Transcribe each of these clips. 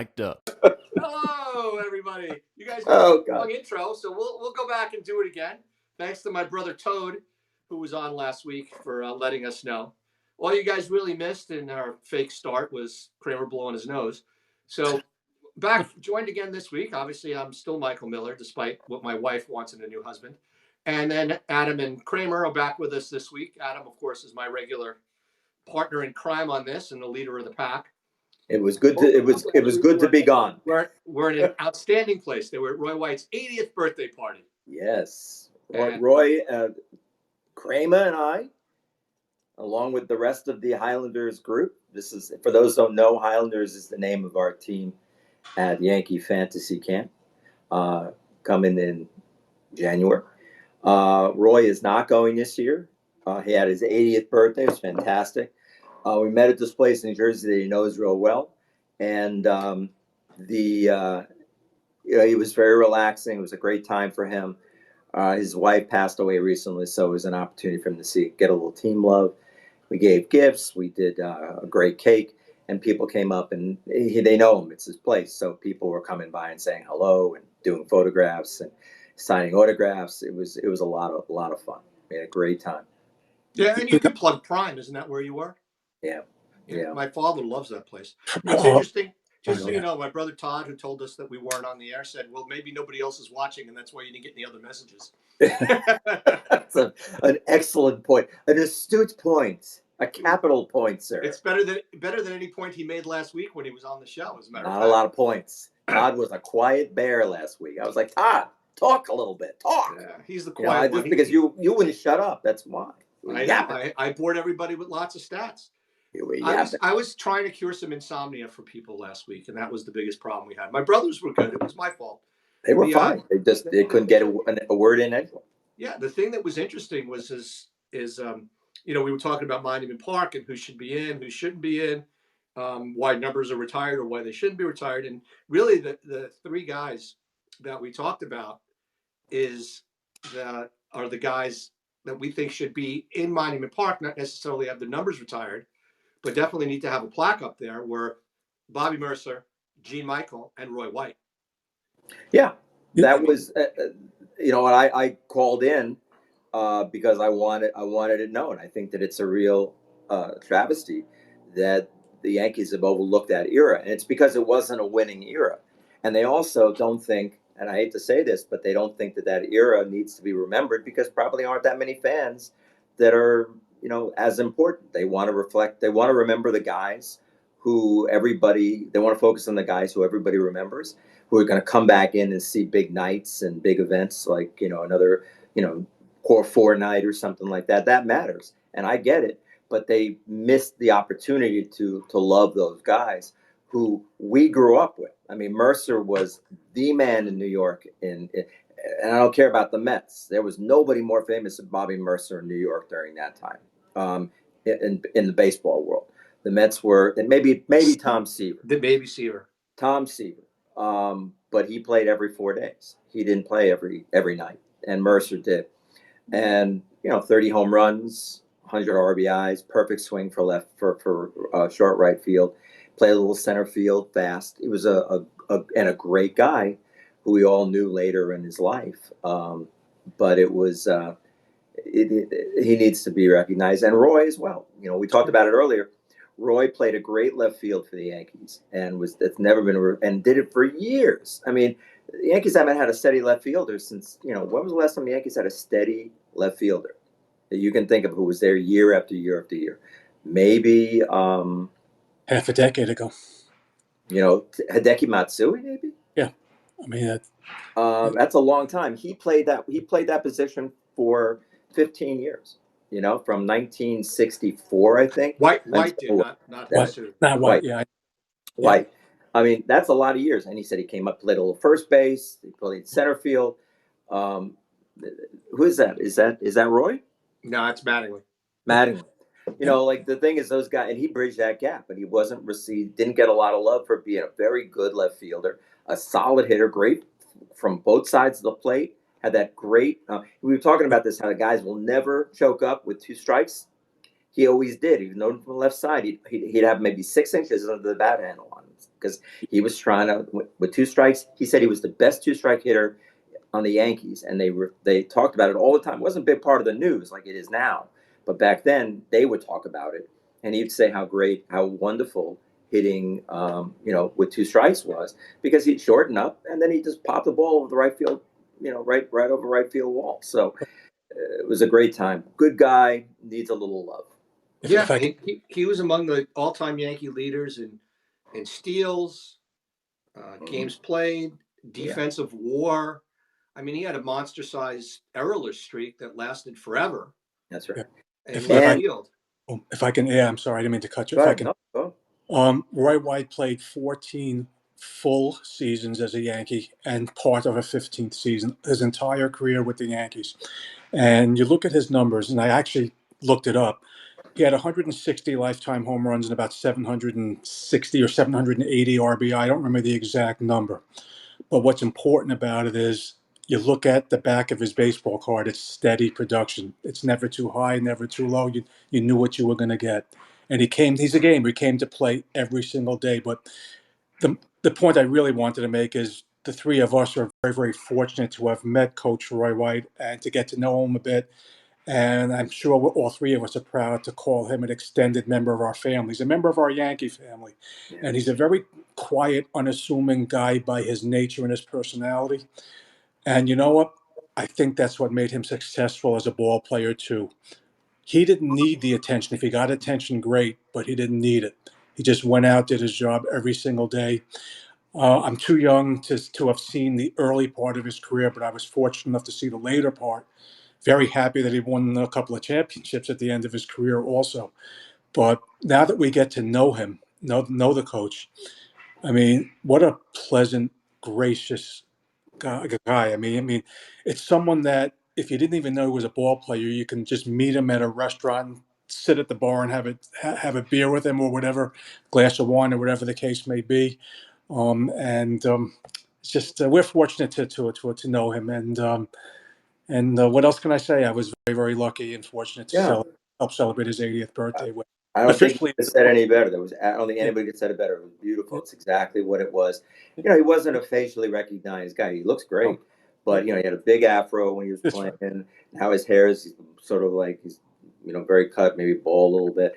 Mic'd up. Hello, everybody. You guys Oh, got a long intro, so we'll go back and do it again. Thanks to my brother Toad, who was on last week, for letting us know. All you guys really missed in our fake start was Kramer blowing his nose. So back joined again this week. Obviously, I'm still Michael Miller, despite what my wife wants in a new husband. And then Adam and Kramer are back with us this week. Adam, of course, is my regular partner in crime on this and the leader of the pack. It was good to be gone. We're in an outstanding place. They were at Roy White's 80th birthday party. Yes. And Roy, Kramer and I, along with the rest of the Highlanders group. This is, for those who don't know, Highlanders is the name of our team at Yankee Fantasy Camp, coming in January. Roy is not going this year. He had his 80th birthday. It was fantastic. We met at this place in New Jersey that he knows real well. And he was very relaxing. It was a great time for him. His wife passed away recently, so it was an opportunity for him to get a little team love. We gave gifts. We did a great cake, and people came up, and they know him. It's his place, so people were coming by and saying hello and doing photographs and signing autographs. It was a lot of fun. We had a great time. Yeah, and you could plug Prime. Isn't that where you were? Yeah. My father loves that place. It's interesting. Just so you know, my brother Todd, who told us that we weren't on the air, said, well, maybe nobody else is watching, and that's why you didn't get any other messages. That's an excellent point. An astute point. A capital point, sir. It's better than any point he made last week when he was on the show, as a matter of fact. Not a lot of points. Todd was a quiet bear last week. I was like, Todd, talk a little bit. Talk. Yeah, he's the quiet one. Just because you wouldn't shut up. That's why. I bored everybody with lots of stats. I was trying to cure some insomnia for people last week, and that was the biggest problem we had. My brothers were good. It was my fault. They were fine. They couldn't get a word in anyway. Yeah, the thing that was interesting was we were talking about Monument Park and who should be in, who shouldn't be in, why numbers are retired or why they shouldn't be retired. And really the three guys that we talked about are the guys that we think should be in Monument Park, not necessarily have their numbers retired, but definitely need to have a plaque up there, were Bobby Mercer, Gene Michael, and Roy White. Yeah, that was, I called in because I wanted it known. I think that it's a real travesty that the Yankees have overlooked that era, and it's because it wasn't a winning era. And they also don't think, and I hate to say this, but they don't think that era needs to be remembered because probably aren't that many fans that are, as important. They want to reflect, they want to remember the guys they want to focus on the guys who everybody remembers, who are going to come back in and see big nights and big events like, another, Core 4 night or something like that. That matters. And I get it, but they missed the opportunity to love those guys who we grew up with. I mean, Mercer was the man in New York, and I don't care about the Mets. There was nobody more famous than Bobby Mercer in New York during that time, in the baseball world. The Mets were, and maybe Tom Seaver. The baby Seaver. Tom Seaver. But he played every 4 days. He didn't play every night, and Mercer did. And 30 home runs, 100 RBIs, perfect swing for short right field. Played a little center field, fast. He was a great guy who we all knew later in his life. But it was he needs to be recognized, and Roy as well. We talked about it earlier. Roy played a great left field for the Yankees, and that's never been and did it for years. I mean, the Yankees haven't had a steady left fielder since when was the last time the Yankees had a steady left fielder that you can think of who was there year after year after year? Maybe half a decade ago. Hideki Matsui, maybe. Yeah, I mean that's a long time. He played that position for 15 years. From 1964, I think. White did not White. Yeah. White. I mean, that's a lot of years. And he said he came up, played a little first base. He played center field. Who is that? Is that Roy? No, it's Mattingly. Like the thing is, those guys, and he bridged that gap, but he didn't get a lot of love for being a very good left fielder, a solid hitter, great from both sides of the plate. Had that great. We were talking about this, how the guys will never choke up with 2 strikes. He always did, even though from the left side, he'd have maybe 6 inches under the bat handle on because he was trying to with two strikes. He said he was the best two-strike hitter on the Yankees, and they talked about it all the time. It wasn't a big part of the news like it is now, but back then they would talk about it, and he'd say how great, how wonderful hitting, with two strikes was, because he'd shorten up and then he just popped the ball over the right field, right over right field wall. So it was a great time. Good guy, needs a little love. Yeah, if I can, he was among the all-time Yankee leaders in steals, games played, Yeah, defensive WAR. I mean, he had a monster-sized errorless streak that lasted forever that's right. in if left I And field. if I can, yeah, I'm sorry, I didn't mean to cut you. go If I ahead, can, no, go. Roy White played 14 full seasons as a Yankee and part of a 15th season, his entire career with the Yankees. And you look at his numbers, and I actually looked it up. He had 160 lifetime home runs and about 760 or 780 RBI. I don't remember the exact number. But what's important about it is you look at the back of his baseball card, it's steady production. It's never too high, never too low. You knew what you were going to get. And he's a gamer. He came to play every single day. But the point I really wanted to make is the three of us are very, very fortunate to have met Coach Roy White and to get to know him a bit. And I'm sure all three of us are proud to call him an extended member of our family. He's a member of our Yankee family. Yeah. And he's a very quiet, unassuming guy by his nature and his personality. And you know what? I think that's what made him successful as a ball player, too. He didn't need the attention. If he got attention, great, but he didn't need it. He just went out, did his job every single day. I'm too young to have seen the early part of his career, but I was fortunate enough to see the later part. Very happy that he won a couple of championships at the end of his career also. But now that we get to know him, know the coach, I mean, what a pleasant, gracious guy. I mean, it's someone that if you didn't even know he was a ball player, you can just meet him at a restaurant, sit at the bar, and have a beer with him or whatever, glass of wine or whatever the case may be. And it's just we're fortunate to know him. And what else can I say? I was very, very lucky and fortunate to Yeah, help celebrate his 80th birthday with I don't think you officially. could have said any better. I don't think Yeah, anybody could have said it better. It was beautiful. yeah, It's exactly what it was. yeah. He wasn't a facially recognized guy. He looks Oh, great, yeah, but he had a big afro when he was that's playing. right. Now his hair is sort of like he's, very cut, maybe bald a little bit.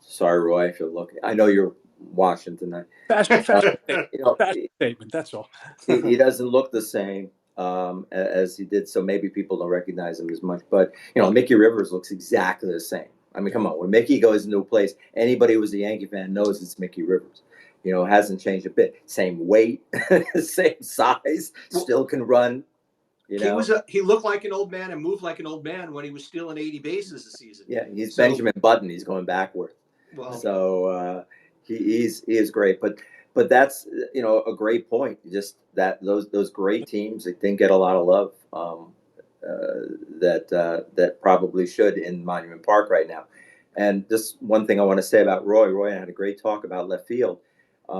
Sorry, Roy, if you're looking. I know you're watching tonight. Fashion statement. You know, Fashion statement. That's all. he doesn't look the same as he did, so maybe people don't recognize him as much. But Mickey Rivers looks exactly the same. I mean, come on, when Mickey goes into a place, anybody who's a Yankee fan knows it's Mickey Rivers. Hasn't changed a bit. Same weight, same size, Well, still can run. he looked like an old man and moved like an old man when he was stealing 80 bases a season. Yeah, he's So, Benjamin Button. He's going backward. well, So he is great, but that's a great point. Just that those great teams, they didn't get a lot of love that probably should in Monument Park right now. And just one thing I want to say about Roy. Roy and I had a great talk about left field.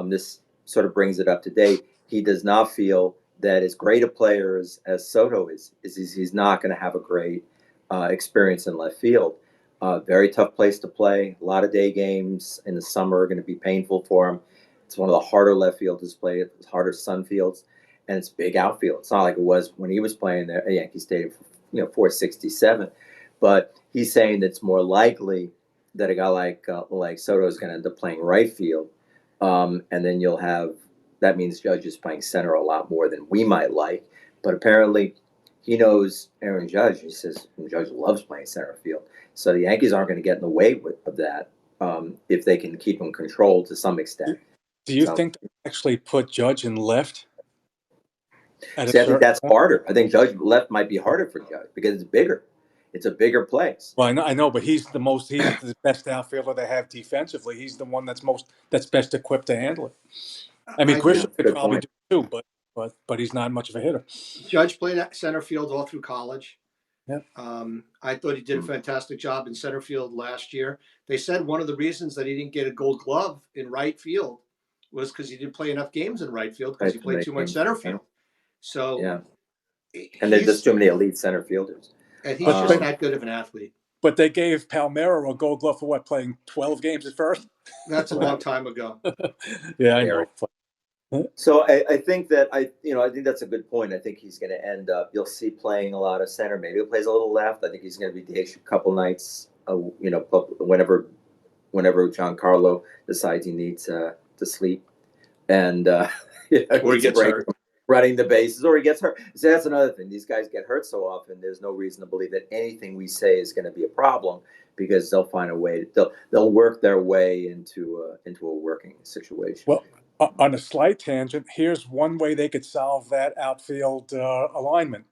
This sort of brings it up to date. He does not feel that as great a player as Soto is he's not going to have a great experience in left field. Very tough place to play. A lot of day games in the summer are going to be painful for him. It's one of the harder left fielders to play. It's harder sun fields, and it's big outfield. It's not like it was when he was playing there at Yankee Stadium for 467. But he's saying that it's more likely that a guy like Soto is going to end up playing right field, and then that means Judge is playing center a lot more than we might like. But apparently, he knows Aaron Judge. He says Judge loves playing center field. So the Yankees aren't going to get in the way of that if they can keep him controlled to some extent. Do you So, think they actually put Judge in left at a see, I think certain that's point? harder. I think Judge left might be harder for Judge because it's bigger. It's a bigger place. Well, I know, but he's the best outfielder they have defensively. He's the one that's best equipped to handle it. I mean, I Yeah, Grisham think that's a could good probably point. do it too, but he's not much of a hitter. Judge played at center field all through college. Yeah. I thought he did a fantastic job in center field last year. They said one of the reasons that he didn't get a Gold Glove in right field was because he didn't play enough games in right field because Played he too played many too much games. center Yeah, field. So yeah. And there's just he's too many elite center fielders. and he's But just Um, but that good of an athlete. but they gave Palmeiro a Gold Glove for what, playing 12 games at first? That's a long time ago. Yeah, I Very. know. So I think that I think that's a good point. I think he's going to end up. You'll see playing a lot of center. Maybe he plays a little left. I think he's going to be DH a couple nights. Whenever Giancarlo decides he needs to sleep, and Or he needs a gets break hurt. from running the bases, or he gets hurt. So that's another thing. These guys get hurt so often. There's no reason to believe that anything we say is going to be a problem, because they'll find a way. They'll work their way into a working situation. Well, on a slight tangent, here's one way they could solve that outfield alignment.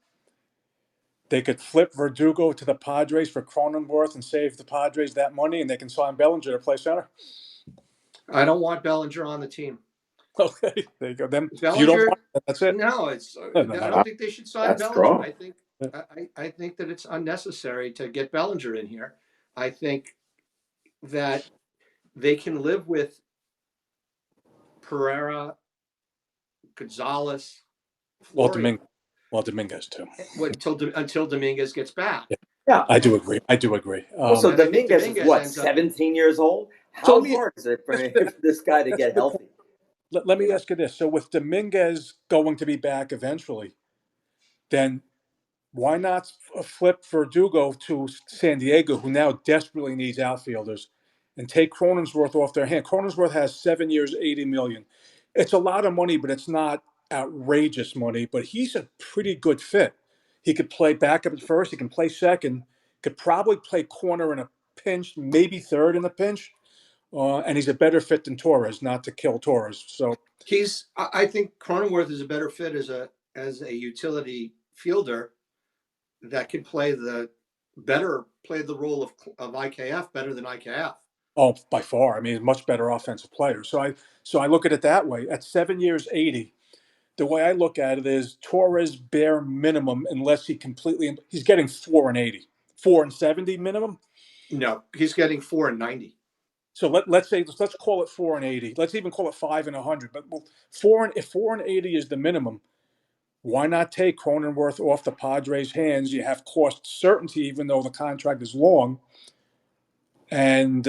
They could flip Verdugo to the Padres for Cronenworth and save the Padres that money, and they can sign Bellinger to play center. I don't want Bellinger on the team. Okay, there you go. Then if you don't Bellinger, want it, that's it. no, it's. No, I no, no. don't think they should sign That's Bellinger. strong. I think. I think that it's unnecessary to get Bellinger in here. I think that they can live with Pereira, Gonzalez, Well, Florio, Dominguez too. until Dominguez gets back. Yeah. I do agree. Also, And I think Dominguez is Dominguez what, ends up. 17 years old? So How hard is it for this guy to get healthy? Let me ask you this. So with Dominguez going to be back eventually, then why not flip Verdugo to San Diego, who now desperately needs outfielders, and take Cronenworth off their hand? Cronenworth has 7 years, $80 million. It's a lot of money, but it's not outrageous money. But he's a pretty good fit. He could play backup at first. He can play second. Could probably play corner in a pinch, maybe third in a pinch. And he's a better fit than Torres, not to kill Torres. So I think Cronenworth is a better fit as a utility fielder that can play the role of IKF better than IKF. oh, by far. I mean, he's a much better offensive player. So I look at it that way. At 7 years, 80, the way I look at it is Torres bare minimum, unless he's getting 4 and 80, 4 and 70 minimum. No, he's getting 4 and 90. So let's call it 4 and 80. Let's even call it 5 and 100. But if 4 and 80 is the minimum, why not take Cronenworth off the Padres' hands? You have cost certainty, even though the contract is long. And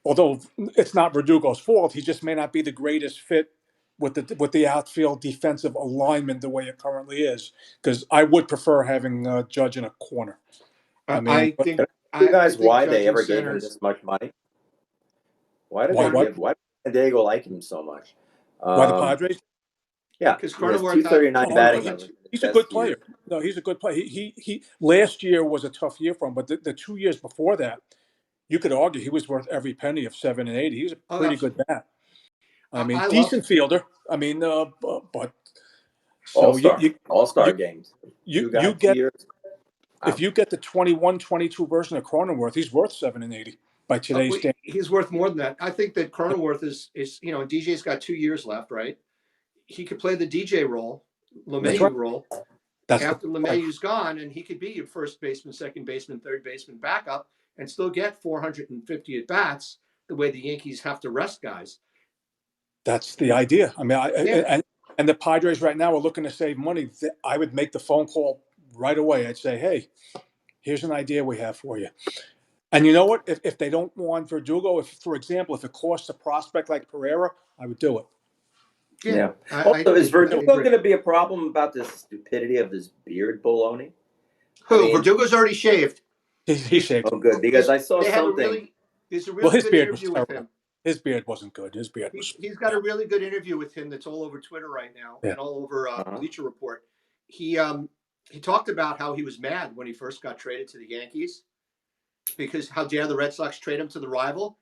although it's not Verdugo's fault, he just may not be the greatest fit with the outfield defensive alignment the way it currently is. Because I would prefer having Judge in a corner. I think You guys, why Judge they ever and gave him centers. this much money? Why did Why San Diego like him so much? the Padres? Yeah, Because he has Cronenworth had. 239 batting average. He's a good player. No, he's a good player. He last year was a tough year for him, but the 2 years before that, you could argue he was worth every penny of 7 and 80. He was a pretty good bat. I mean, decent fielder. I mean, but so All-star games. You Two get years. if you get the 21-22 version of Cronenworth, he's worth 7 and 80 by today's standards. He's worth more than that. I think that Cronenworth is DJ's got 2 years left, right? He could play the DJ role, LeMahieu role. After LeMahieu's gone, and he could be your first baseman, second baseman, third baseman backup, and still get 450 at bats. The way the Yankees have to rest guys. That's the idea. I mean, and the Padres right now are looking to save money. I would make the phone call right away. I'd say, hey, here's an idea we have for you. And you know what? If they don't want Verdugo, for example, if it costs a prospect like Pereira, I would do it. Yeah. Also, is Verdugo going to be a problem about the stupidity of this beard baloney? Verdugo's already shaved. He shaved. Oh, good, because I saw something. There's a really good interview with him. His beard wasn't good. He's got a really good interview with him that's all over Twitter right now and all over Bleacher Report. He talked about how he was mad when he first got traded to the Yankees, because how dare the Red Sox trade him to the rival.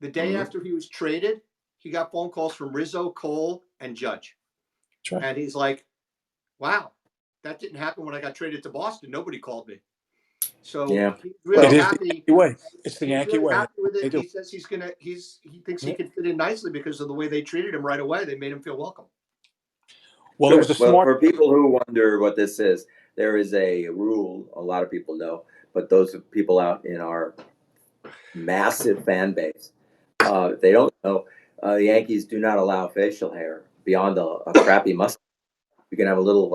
The day after he was traded, he got phone calls from Rizzo, Cole, and Judge. Right. And he's like, wow, that didn't happen when I got traded to Boston. Nobody called me. So he's really happy. It's the Yankee way. Happy with it. He says he thinks he can fit in nicely because of the way they treated him right away. They made him feel welcome. Well, it was a smart. For people who wonder what this is, there is a rule. A lot of people know, but those people out in our massive fan base, they don't know. The Yankees do not allow facial hair beyond a crappy mustache. You can have a little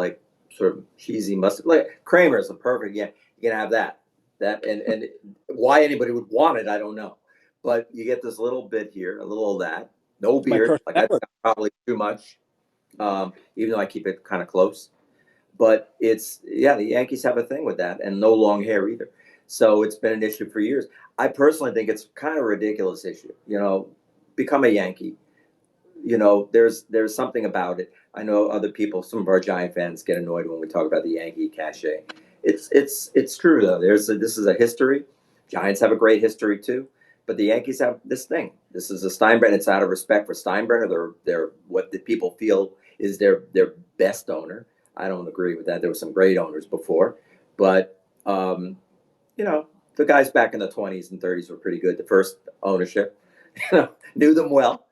sort of cheesy mustache. Like Kramer's a perfect. Yeah, you can have that. That and why anybody would want it, I don't know. But you get this little bit here, a little of that. No My beard. Like I think personality. I'm probably too much, even though I keep it kind of close. But it's yeah, the Yankees have a thing with that, and no long hair either. So it's been an issue for years. I personally think it's kind of a ridiculous issue. Become a Yankee. There's something about it. I know other people, some of our Giant fans get annoyed when we talk about the Yankee cachet. It's true though. This is a history. Giants have a great history too, but the Yankees have this thing. This is a Steinbrenner. It's out of respect for Steinbrenner. They're what the people feel is their best owner. I don't agree with that. There were some great owners before, but the guys back in the 20s and 30s were pretty good. The first ownership, knew them well.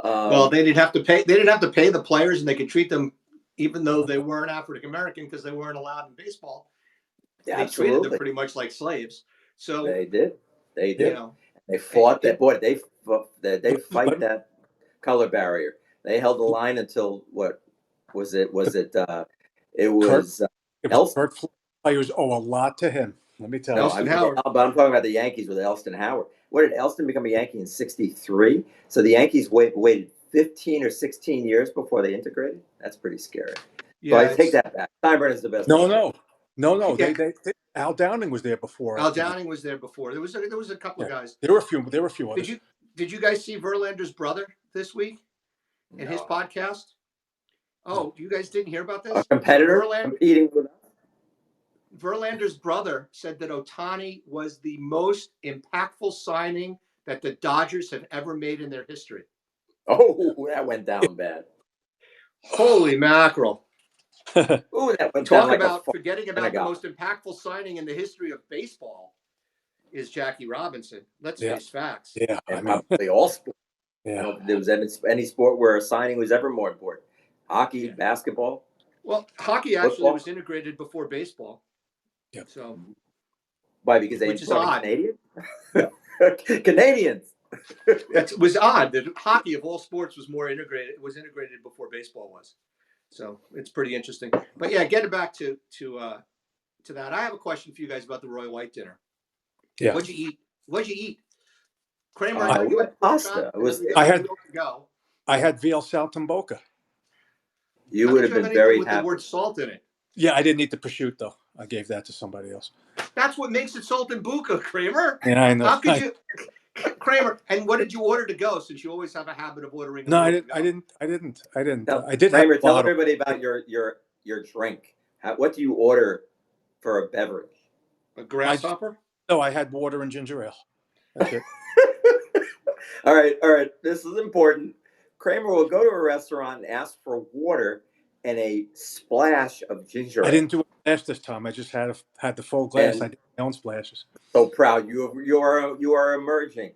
Well, they didn't have to pay. They didn't have to pay the players, and they could treat them, even though they weren't African American, because they weren't allowed in baseball. They treated them Absolutely, pretty much like slaves. So they did. They you Yeah. did. know, They fought that. it, Boy, they fight Let, that color barrier. They held the line until what was it? Was it? It Kurt, was it was Elston. Kurt Fleet. Players owe a lot to him. Let me tell No, you. I Elston mean, Howard. but I'm talking about the Yankees with Elston Howard. What did Elston become a Yankee in '63? So the Yankees waited 15 or 16 years before they integrated. That's pretty scary. So I Yeah, take it's that back. Steinbrenner is the best No, owner. no, no, no. yeah. Al Downing was there before Al Elston. Downing was there before. There was a couple Yeah, of guys. there were a few. There were a few Did others. you guys see Verlander's brother this week in his No, podcast? No. Oh, you guys didn't hear about a this? So competitor competing with us. Verlander's brother said that Ohtani was the most impactful signing that the Dodgers have ever made in their history. Oh, that went down bad. Holy mackerel. Oh, that went down Talk like a about fart forgetting in a about the god. most impactful signing in the history of baseball is Jackie Robinson. Let's Yeah, face facts. yeah. I And mean, probably all sports. I yeah. don't think there was any sport where a signing was ever more important. Hockey, Yeah. basketball, Well, hockey actually was football. integrated before baseball. Yeah. So, Why? Because they which is brought in odd. Canadians. Canadians. That was odd that hockey of all sports was integrated before baseball was. So it's pretty interesting. But yeah, getting back to that, I have a question for you guys about the Roy White dinner. Yeah. What'd you eat? What'd you eat? Kramer, I know We you had had pork pasta. chop. It I know was. you I had had meal to go. I had veal saltimbocca. You How would could have you have been anything very with the happy. word salt in it? Yeah, I didn't eat the prosciutto. I gave that to somebody else. That's what makes it salt and buca, Kramer. Yeah, I know. How could you, Kramer? And what did you order to go? Since you always have a habit of ordering a No, I meal to didn't. I go. didn't. I didn't. I didn't. Now, I did have Kramer, a tell bottle. everybody about your drink. What do you order for a beverage? A I just grasshopper? no. I had water and ginger ale. That's it. All right, all right. This is important. Kramer will go to a restaurant and ask for water and a splash of ginger I ale. didn't do a splash this time. I just had the full glass. I And did my own splashes. so proud you are emerging.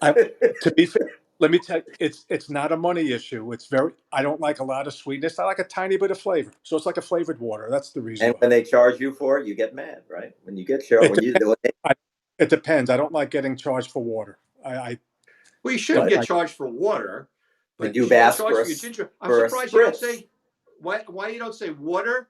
I to be fair, let me tell you, it's not a money issue. It's very. I don't like a lot of sweetness. I like a tiny bit of flavor. So it's like a flavored water. That's the reason And why. when they charge you for it, you get mad, right? When you get show It when you depends. when they, It depends. I don't like getting charged for water. I Well, you shouldn't what get I charged for water, did but you you should get ask charged for for your ginger. I'm for a surprised you don't spritz? say why you don't say water,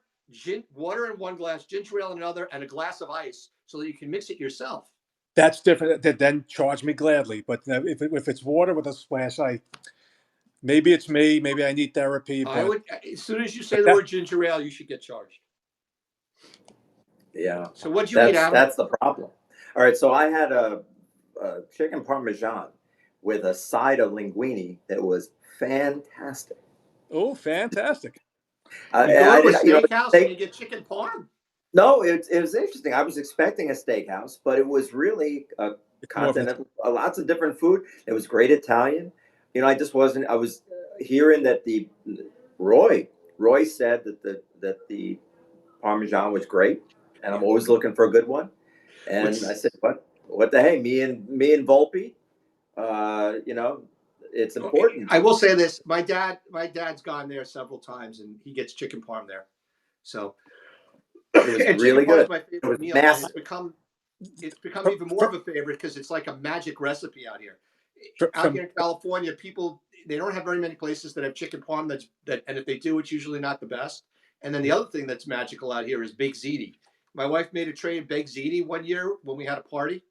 water in one glass, ginger ale in another, and a glass of ice, so that you can mix it yourself. that's different. Then charge me gladly. But if it's water with a splash, maybe it's me. Maybe I need therapy. I But would, as soon as you say but the that word ginger ale, you should get charged. Yeah, So what'd you eat, that's Adam? that's the problem. All right, so I had a chicken parmesan with a side of linguine that was fantastic. oh, fantastic. You I, go I to a didn't, steakhouse and steak. you get chicken parm. No, it was interesting. I was expecting a steakhouse, but it was really a It's more of a continental, lots of different food. It was great Italian. I just wasn't. I was hearing that the Roy Roy said that the Parmesan was great, and I'm yeah. always looking for a good one. Which And I said, what the hey, me and Volpe, you know, it's important. I will say this: my dad's gone there several times, and he gets chicken parm there. So, It was and chicken really parm is good. my It favorite was meal, and it's massive. become From, even more from, of a favorite because it's like a magic recipe out here. Out from here in California, people they don't have very many places that have chicken parm and if they do, it's usually not the best. And then the other thing that's magical out here is baked ziti, My wife made a tray of baked ziti one year when we had a party,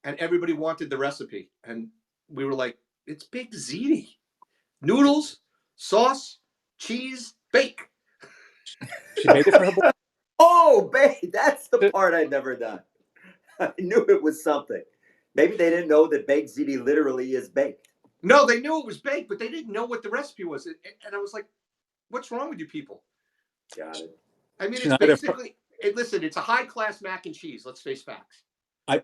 and everybody wanted the recipe. And we were like, it's baked ziti. Noodles, sauce, cheese, bake. She made it for her boy. Oh, babe, that's the part I'd never done. I knew it was something. Maybe they didn't know that baked ziti literally is baked. No, they knew it was baked, but they didn't know what the recipe was. And I was like, what's wrong with you people? Got it. I mean, it's Schneider, basically, listen, it's a high class mac and cheese. Let's face facts.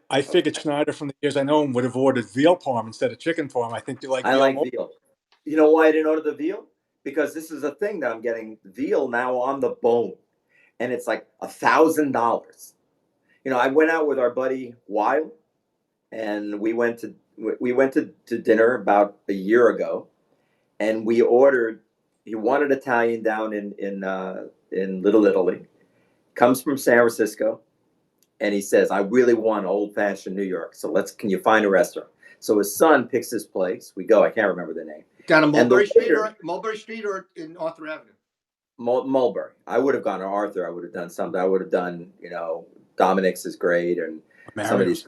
I figured Schneider, from the years I know him, would have ordered veal parm instead of chicken parm. I think you like I veal like more. veal. You know why I didn't order the veal? Because this is a thing that I'm getting veal now on the bone, and it's like $1,000. You know, I went out with our buddy Weil, and we went to dinner about a year ago, and we ordered. He wanted Italian down in Little Italy. Comes from San Francisco, and he says, "I really want old fashioned New York. So can you find a restaurant?" So his son picks his place. We go. I can't remember the name. Down on And the Mulberry Street or in Arthur Avenue? Mulberry. I would have gone to Arthur. I would have done something. I would have done, Dominic's is great, and some of these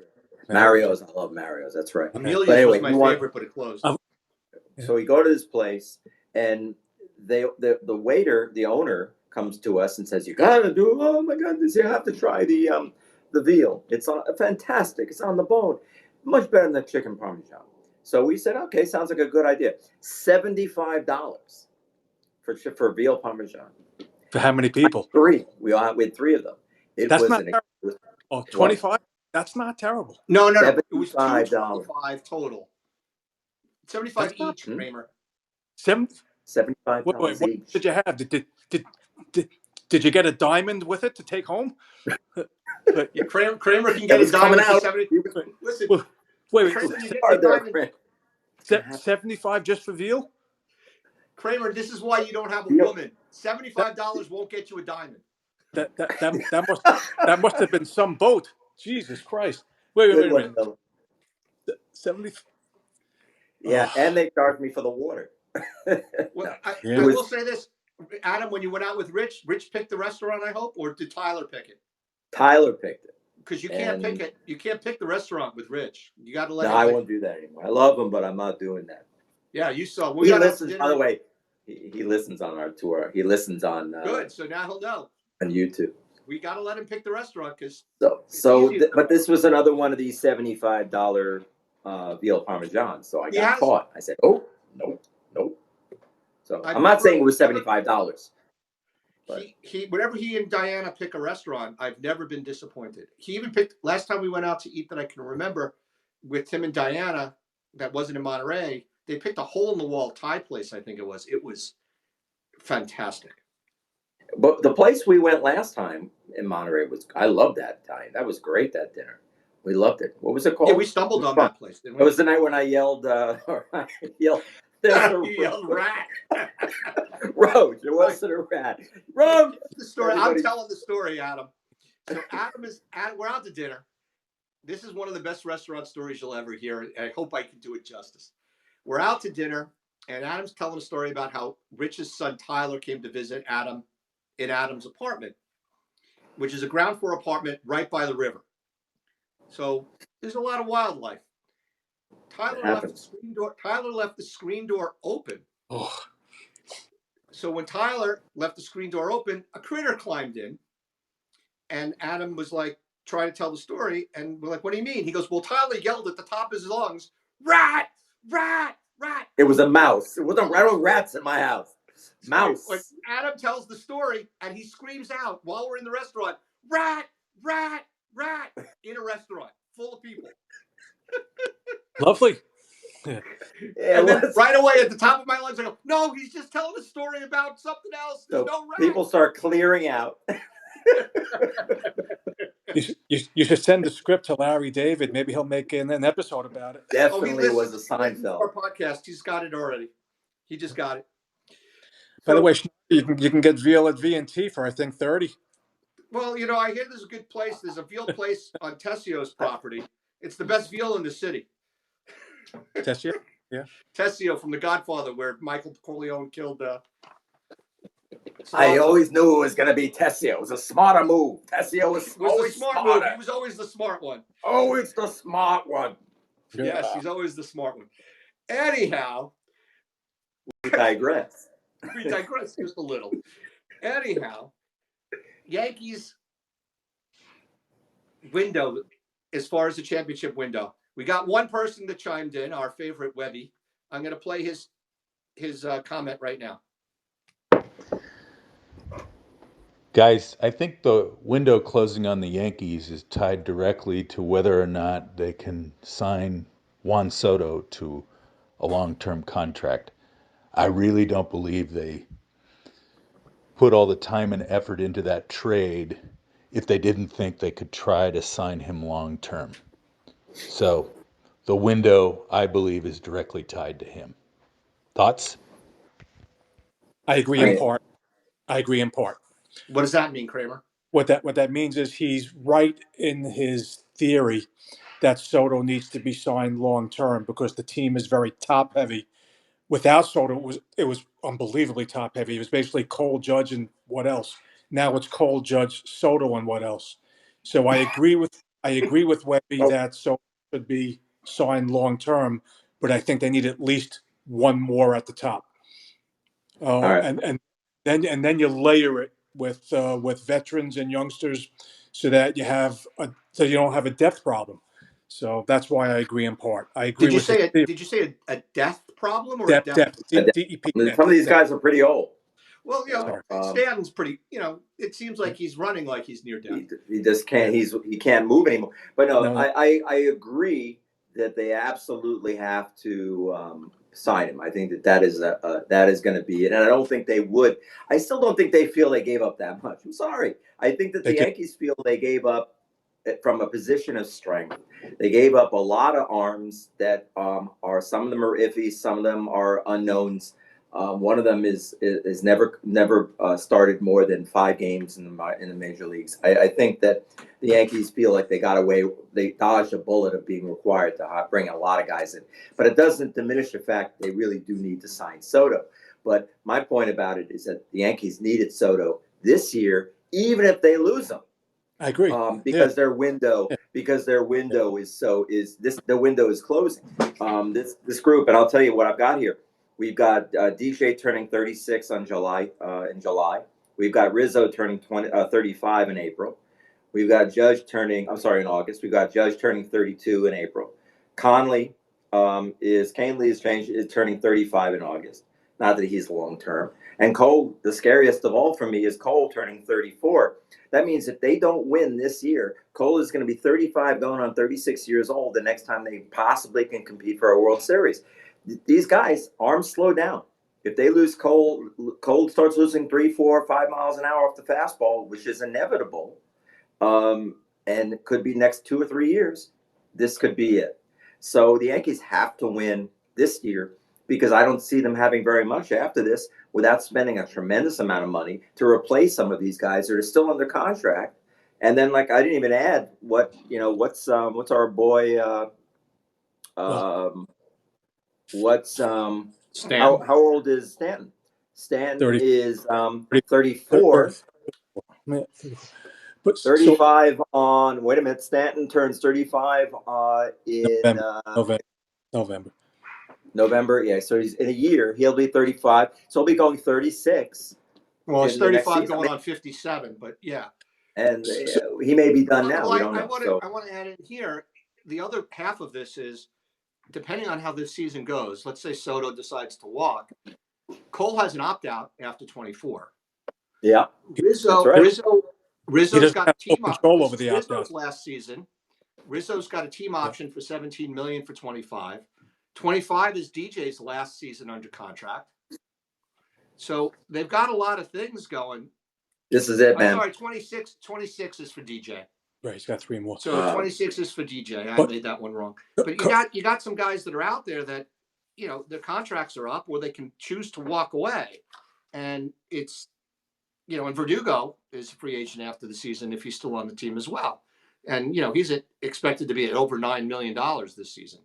Mario's. I love Mario's. That's right. Amelia's But anyway, was my favorite, but it closed. So we go to this place, and the waiter, the owner, comes to us and says, "You gotta do. Oh my goodness, you have to try the veal. It's fantastic. It's on the bone, much better than the chicken parmesan." So we said, "Okay, sounds like a good idea." $75 for veal parmesan. For how many people? Three. We had three of them. That's not terrible. Oh, 25? That's not terrible. No. It was $75. $225 total. 75 That's not- each, Kramer. 75 Wait, dollars what each. did you have? Did you get a diamond with it to take home? Kramer can That get a was coming diamond for out. 70. Listen, Wait, Kramer, you get Are a there, diamond. Chris? 75 just for veal? Kramer, this is why you don't have a Veal. woman. $75 won't get you a diamond. That must have been some boat. Jesus Christ! Wait a minute. 70. Yeah, Oh. and they charged me for the water. Well, I Yeah. will say this, Adam. When you went out with Rich picked the restaurant, I hope, or did Tyler pick it? Tyler picked it. Because you can't pick it. You can't pick the restaurant with Rich. You got to let No, him. I won't do that anymore. I love him, but I'm not doing that. Yeah, you saw. He listens. By the way, he listens on our tour. He listens on. Good. So now he'll know. On YouTube. We got to let him pick the restaurant because. But this was another one of these $75 veal parmesan. So I got caught. I said, "Oh, nope." So I'm not saying it was $75. Whenever he and Diana pick a restaurant, I've never been disappointed. He even picked last time we went out to eat that I can remember with Tim and Diana. That wasn't in Monterey. They picked a hole in the wall Thai place. I think it was. It was fantastic. But the place we went last time in Monterey I loved that Italian. That was great, that dinner. We loved it. What was it called? Yeah, we stumbled on that place, didn't we? It was the night when I yelled, You yelled rat. Roach, it wasn't a rat. Roach! The story. I'm telling the story, Adam. So we're out to dinner. This is one of the best restaurant stories you'll ever hear. And I hope I can do it justice. We're out to dinner, and Adam's telling a story about how Rich's son Tyler came to visit Adam in Adam's apartment, which is a ground floor apartment right by the river. So there's a lot of wildlife. Tyler left the screen door open. Oh. So when Tyler left the screen door open, a critter climbed in, and Adam was like trying to tell the story, and we're like, "What do you mean?" He goes, "Well, Tyler yelled at the top of his lungs, 'Rat, rat, rat.'" It was a mouse. It wasn't rats in my house. Mouse. When Adam tells the story, and he screams out while we're in the restaurant, "Rat, rat, rat," in a restaurant full of people. Lovely. Yeah, and then right away at the top of my lungs, I go, "No, he's just telling a story about something else. There's no rat." People start clearing out. You should send the script to Larry David. Maybe he'll make an episode about it. Definitely it was a Seinfeld. Our podcast. He's got it already. He just got it. By the way, you can get veal at V&T for I think $30. Well, I hear there's a good place. There's a veal place on Tessio's property. It's the best veal in the city. Tessio? Yeah. Tessio from The Godfather, where Michael Corleone killed I always knew it was going to be Tessio. It was a smarter move. Tessio was It was the always smart smarter. move. He was always the smart one. Always the smart one. Yes, he's always the smart one. Anyhow, we digress. We digress just a little. Anyhow, Yankees window, as far as the championship window, we got one person that chimed in, our favorite Webby. I'm going to play his comment right now. Guys, I think the window closing on the Yankees is tied directly to whether or not they can sign Juan Soto to a long-term contract. I really don't believe they put all the time and effort into that trade if they didn't think they could try to sign him long-term. So the window, I believe, is directly tied to him. Thoughts? I agree in part. I agree in part. What does that mean, Kramer? What that means is he's right in his theory that Soto needs to be signed long term because the team is very top heavy. Without Soto, it was unbelievably top heavy. It was basically Cole, Judge, and what else? Now it's Cole, Judge, Soto, and what else? So I agree with Webby that Soto should be signed long term, but I think they need at least one more at the top. Right. And then you layer it with veterans and youngsters, so that you don't have a depth problem. So that's why I agree in part. I agree with his theory. Did you say a death problem or Depth, a depth? DEP. Some of these guys are pretty old. Well, Stanton's pretty. It seems like he's running like he's near death. He just can't. He can't move anymore. But no. I agree that they absolutely have to sign him. I think that is going to be it, and I don't think they would. I still don't think they feel they gave up that much. I'm sorry. I think that the Yankees feel they gave up from a position of strength. They gave up a lot of arms that are, some of them are iffy, some of them are unknowns. One of them is never started more than 5 games in the major leagues. I think that the Yankees feel like they got away. They dodged a bullet of being required to bring a lot of guys in, but it doesn't diminish the fact they really do need to sign Soto. But my point about it is that the Yankees needed Soto this year, even if they lose him. I agree. Because their window the window is closing. This group, and I'll tell you what I've got here. We've got DJ turning 36 in July. We've got Rizzo turning 35 in April. We've got Judge in August. We've got Judge turning 32 in April. Canley is turning 35 in August. Not that he's long term. And Cole, the scariest of all for me, is Cole turning 34. That means if they don't win this year, Cole is going to be 35 going on 36 years old the next time they possibly can compete for a World Series. These guys, arms slow down. If they lose Cole starts losing 3, 4, 5 miles an hour off the fastball, which is inevitable, and it could be next 2 or 3 years, this could be it. So the Yankees have to win this year, because I don't see them having very much after this without spending a tremendous amount of money to replace some of these guys that are still under contract. And then, like, I didn't even add what's our boy how old is Stanton? Stanton 30, is 34. 35 on. Wait a minute. Stanton turns 35 in November. Yeah, so he's in a year. He'll be 35. So he'll be going 36. Well, it's 35 going on 57, but yeah. And he may be done now. We don't know. I want to add in here, the other half of this is, depending on how this season goes, let's say Soto decides to walk, Cole has an opt-out after 24. Yeah. Rizzo's got team control over the opt-out. Last season, Rizzo's got a team option for $17 million for 25. 25 is DJ's last season under contract. So they've got a lot of things going. This is it, man. I'm sorry, 26 is for DJ. Right, he's got 3 more. So 26 is for DJ. I made that one wrong. But you got some guys that are out there that, their contracts are up, or they can choose to walk away. And it's, and Verdugo is a free agent after the season if he's still on the team as well. And, he's expected to be at over $9 million this season.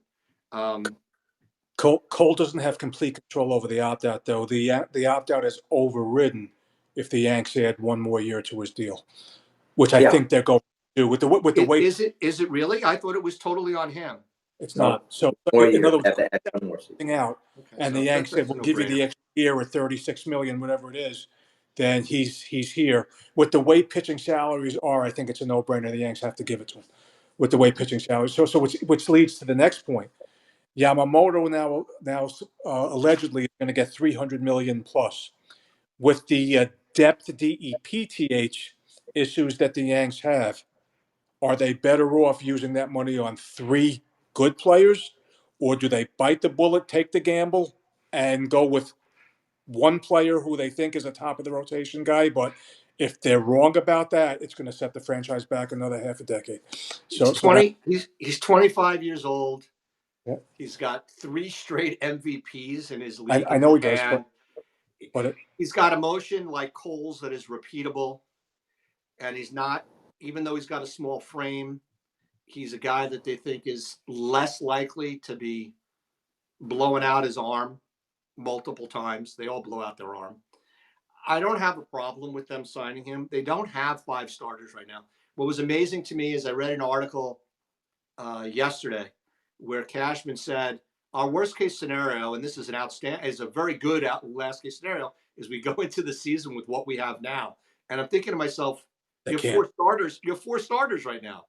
Cole doesn't have complete control over the opt-out, though. The opt-out is overridden if the Yanks add one more year to his deal, which I think they're going to do with the way. Is it really? I thought it was totally on him. It's No, not. So more in years. other words, Have to add one more season. out, Okay, and the so Yanks said, that's a "We'll give you no-brainer. the extra year or 36 million, whatever it is." Then he's here. With the way pitching salaries are, I think it's a no-brainer. The Yanks have to give it to him. With the way pitching salaries, so which leads to the next point. Yamamoto now allegedly is going to get 300 million plus. With the depth DEPTH issues that the Yanks have, are they better off using that money on three good players, or do they bite the bullet, take the gamble, and go with one player who they think is a top of the rotation guy? But if they're wrong about that, it's going to set the franchise back another half a decade. He's So that 20. He's 25 years old. yeah, He's got 3 straight MVPs in his I, league I in know he does, Japan. but He's got emotion like Cole's that is repeatable, and he's not. Even though he's got a small frame, he's a guy that they think is less likely to be blowing out his arm multiple times. They all blow out their arm. I don't have a problem with them signing him. They don't have 5 starters right now. What was amazing to me is I read an article yesterday where Cashman said our worst case scenario, and this is a very good last case scenario, is we go into the season with what we have now. And I'm thinking to myself, they you have can't. 4 starters. You have 4 starters right now.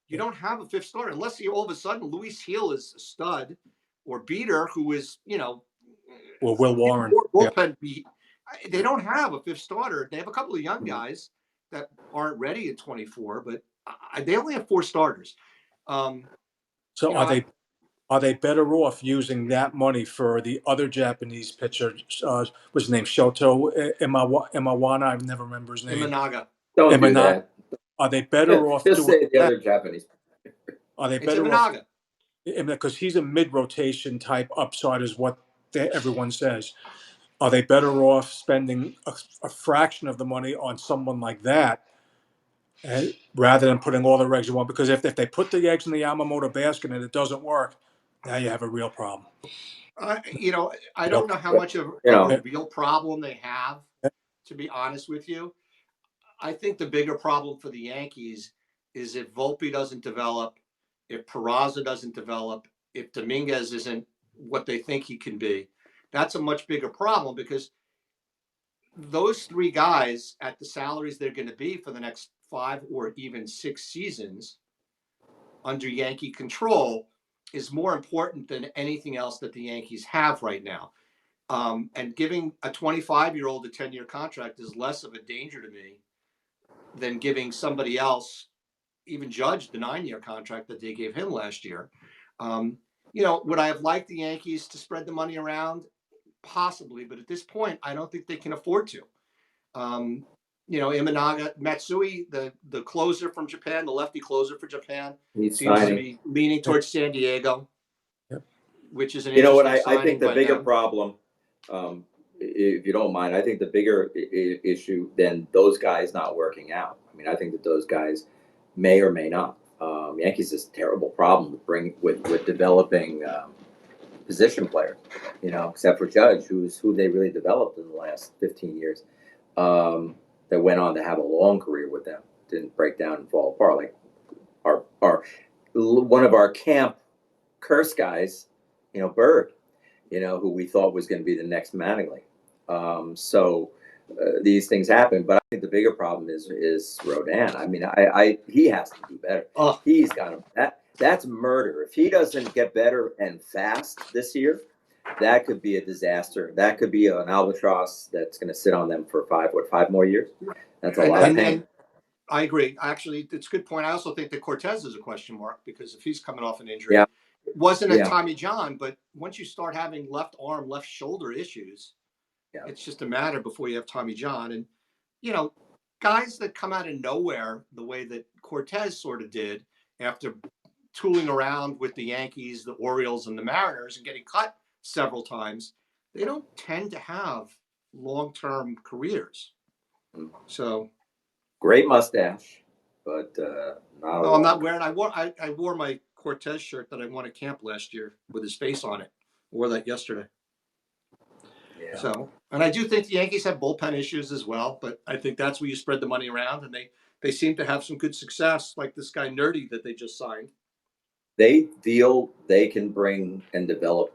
You Yeah. don't have a 5th starter unless you all of a sudden Luis Heel is a stud, or Beater, who is Or Will Warren. Yeah. bullpen beat. They don't have a 5th starter. They have a couple of young guys that aren't ready at 24, but they only have 4 starters. So You know, are they better off using that money for the other Japanese pitcher? What's his name? Shoto Imawana. I never remember his name. Imanaga. Don't do Imanaga. that. Are they better off Just doing say the that? other Japanese. Are they It's better off? Imanaga. Because he's a mid-rotation type upside, is what everyone says. Are they better off spending a fraction of the money on someone like that, rather than putting all their eggs in one? Because if they put the eggs in the Yamamoto basket and it doesn't work, now you have a real problem. I don't know how much of You a know, real problem they have, to be honest with you. I think the bigger problem for the Yankees is if Volpe doesn't develop, if Peraza doesn't develop, if Dominguez isn't what they think he can be. That's a much bigger problem because those 3 guys at the salaries they're going to be for the next 5 or even 6 seasons under Yankee control is more important than anything else that the Yankees have right now. And giving a 25-year-old a 10-year contract is less of a danger to me than giving somebody else, even Judge, the 9-year contract that they gave him last year. Would I have liked the Yankees to spread the money around? Possibly, but at this point, I don't think they can afford to. Imanaga, Matsui, the closer from Japan, the lefty closer for Japan, he's seems to signing. be leaning towards San Diego, which is an You know what? interesting I think signing the by bigger them. problem, if you don't mind, I think the bigger issue than those guys not working out. I mean, I think that those guys may or may not. Yankees is a terrible problem with developing position players. Except for Judge, who they really developed in the last 15 years. That went on to have a long career with them. Didn't break down and fall apart like our one of our camp curse guys, Bird, who we thought was going to be the next Mattingly. These things happen, but I think the bigger problem is Rodin. I mean, he has to do better. Oh, He's got that's murder. If he doesn't get better and fast this year, that could be a disaster. That could be an albatross that's going to sit on them for 5 more years. That's a lot of pain. and I agree. Actually, it's a good point. I also think that Cortez is a question mark because if he's coming off an injury, Yeah. it wasn't a Yeah. Tommy John, but once you start having left arm, left shoulder issues, it's just a matter before you have Tommy John. And, guys that come out of nowhere the way that Cortez sort of did after tooling around with the Yankees, the Orioles, and the Mariners and getting cut several times, they don't tend to have long-term careers. So Great mustache, but not. no, I'm not wearing. I wore my Cortez shirt that I won at camp last year with his face on it. I wore that yesterday. Yeah. So, and I do think the Yankees have bullpen issues as well, but I think that's where you spread the money around, and they seem to have some good success, like this guy Nerdy that they just signed. They feel they can bring and develop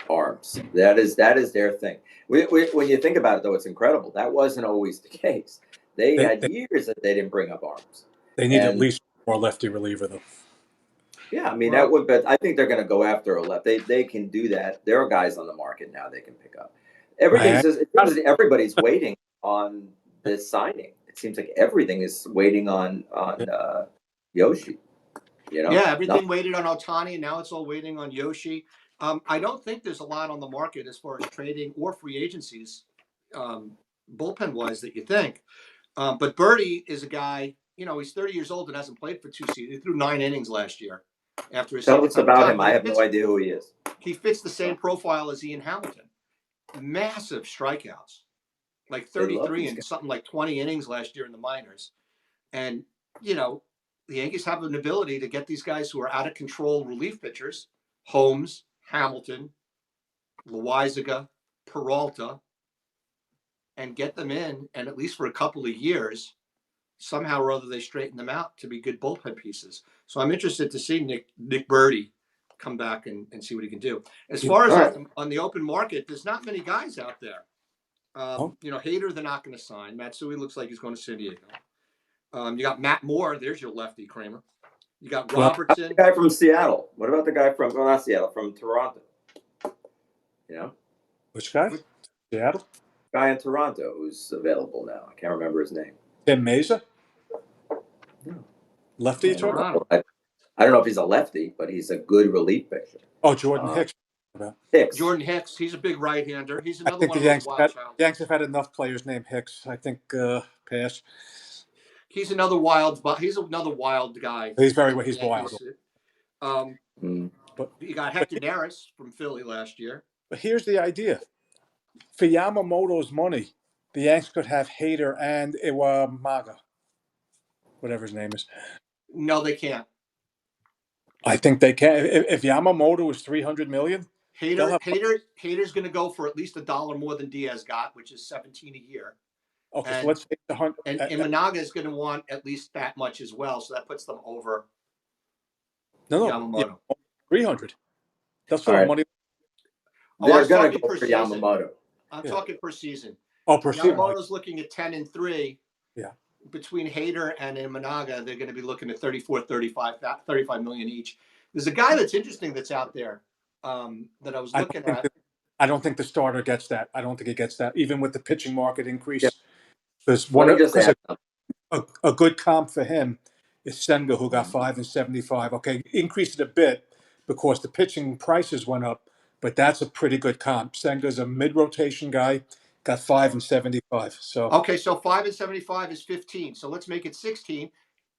arms. That is their thing. When you think about it, though, it's incredible. That wasn't always the case. They They, had they, years that they didn't bring up arms. they need at And least more lefty reliever, though. yeah, I mean that Well, would, but I think they're going to go after a left. They can do that. There are guys on the market now they can pick up. Everything's Miami just, it got seems that everybody's waiting on this signing. It seems like everything is waiting on it. Yoshi. You know, yeah, not everything waited on Otani, and now it's all waiting on Yoshi. I don't think there's a lot on the market as far as trading or free agencies, um, bullpen wise, that you think. But Birdie is a guy, he's 30 years old and hasn't played for 2 seasons. He threw 9 innings last year after his tell second us time about around. him. But I have no idea who he is. he fits the same profile as Ian Hamilton. Massive strikeouts, like They love 33 these and guys. something like 20 innings last year in the minors. And, you know, the Yankees have an ability to get these guys who are out of control relief pitchers, Holmes, Hamilton, Loizaga, Peralta, and get them in, and at least for a couple of years, somehow or other they straighten them out to be good bullpen pieces. So I'm interested to see Nick Birdie come back and see what he can do. As You, far as All right. on the open market, there's not many guys out there. oh, Hader, they're not going to sign. Matsui looks like he's going to San Diego. You got Matt Moore. There's your lefty, Kramer. You got well, The Robertson. guy from Seattle. What about the guy from, well, not Seattle, from Toronto? You know, which guy? Seattle? guy in Toronto who's available now. I can't remember his name. Tim Mesa? No. Lefty you I don't talking? Toronto. know. I don't know if he's a lefty, but he's a good relief pitcher. Oh, Jordan Uh, Hicks. Hicks. Jordan Hicks. He's a big right-hander. He's I another think one the of those wild child. Yanks have had enough players named Hicks. I think pass. He's another wild, but he's another wild guy that the He's wild. Yankees. Um, Hmm. But you got but Hector Neris from Philly last year. but here's the idea: for Yamamoto's money, the Yanks could have Hader and Iwamaga, whatever his name is. No, they can't. I think they can. If Yamamoto is 300 million, they'll have. Hader's going to go for at least $1 more than Diaz got, which is 17 a year, Okay, so and let's say the hundred. Imanaga is going to want at least that much as well. So that puts them over No, yeah, Yamamoto. 300. They'll All still have right. money. Oh, I They're was going to talking go per for season. Yamamoto. I'm Yeah. talking per season. Oh, per season. Yamamoto's looking at 10-3. Yeah. Between Hader and Imanaga, they're going to be looking at 35 million each. There's a guy that's interesting that's out there that I was looking at. I don't think the starter gets that. I don't think he gets that, even with the pitching market Yeah. increase. There's Let one me just because add something. a good comp for him is Senga, who got Mhm. 5 and 75. Okay, increased it a bit because the pitching prices went up, but that's a pretty good comp. Senga's a mid-rotation guy, got 5 and 75. So Okay, so 5 and 75 is 15. So let's make it 16.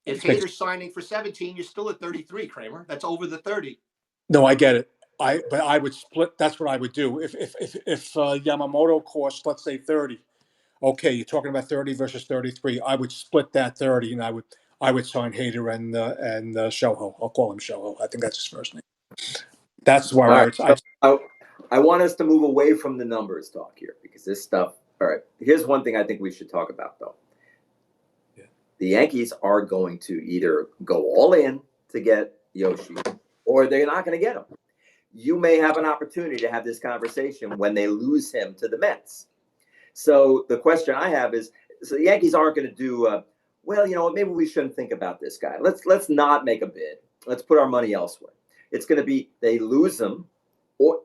If Hader's signing for 17, you're still at 33, Kramer. That's over the 30. no, I get it. But I would split. That's what I would do if Yamamoto costs, let's say, 30. Okay, you're talking about 30 versus 33. I would split that 30, and I would sign Hader and Shoho. I'll call him Shoho. I think that's his first name. That's where All I right. would. So I want us to move away from the numbers talk here because this stuff. All right. Here's one thing I think we should talk about, though. Yeah. The Yankees are going to either go all in to get Yoshi or they're not going to get him. You may have an opportunity to have this conversation when they lose him to the Mets. So the question I have is, so the Yankees aren't going to do, well, you know what, maybe we shouldn't think about this guy. Let's not make a bid. Let's put our money elsewhere. It's going to be they lose him,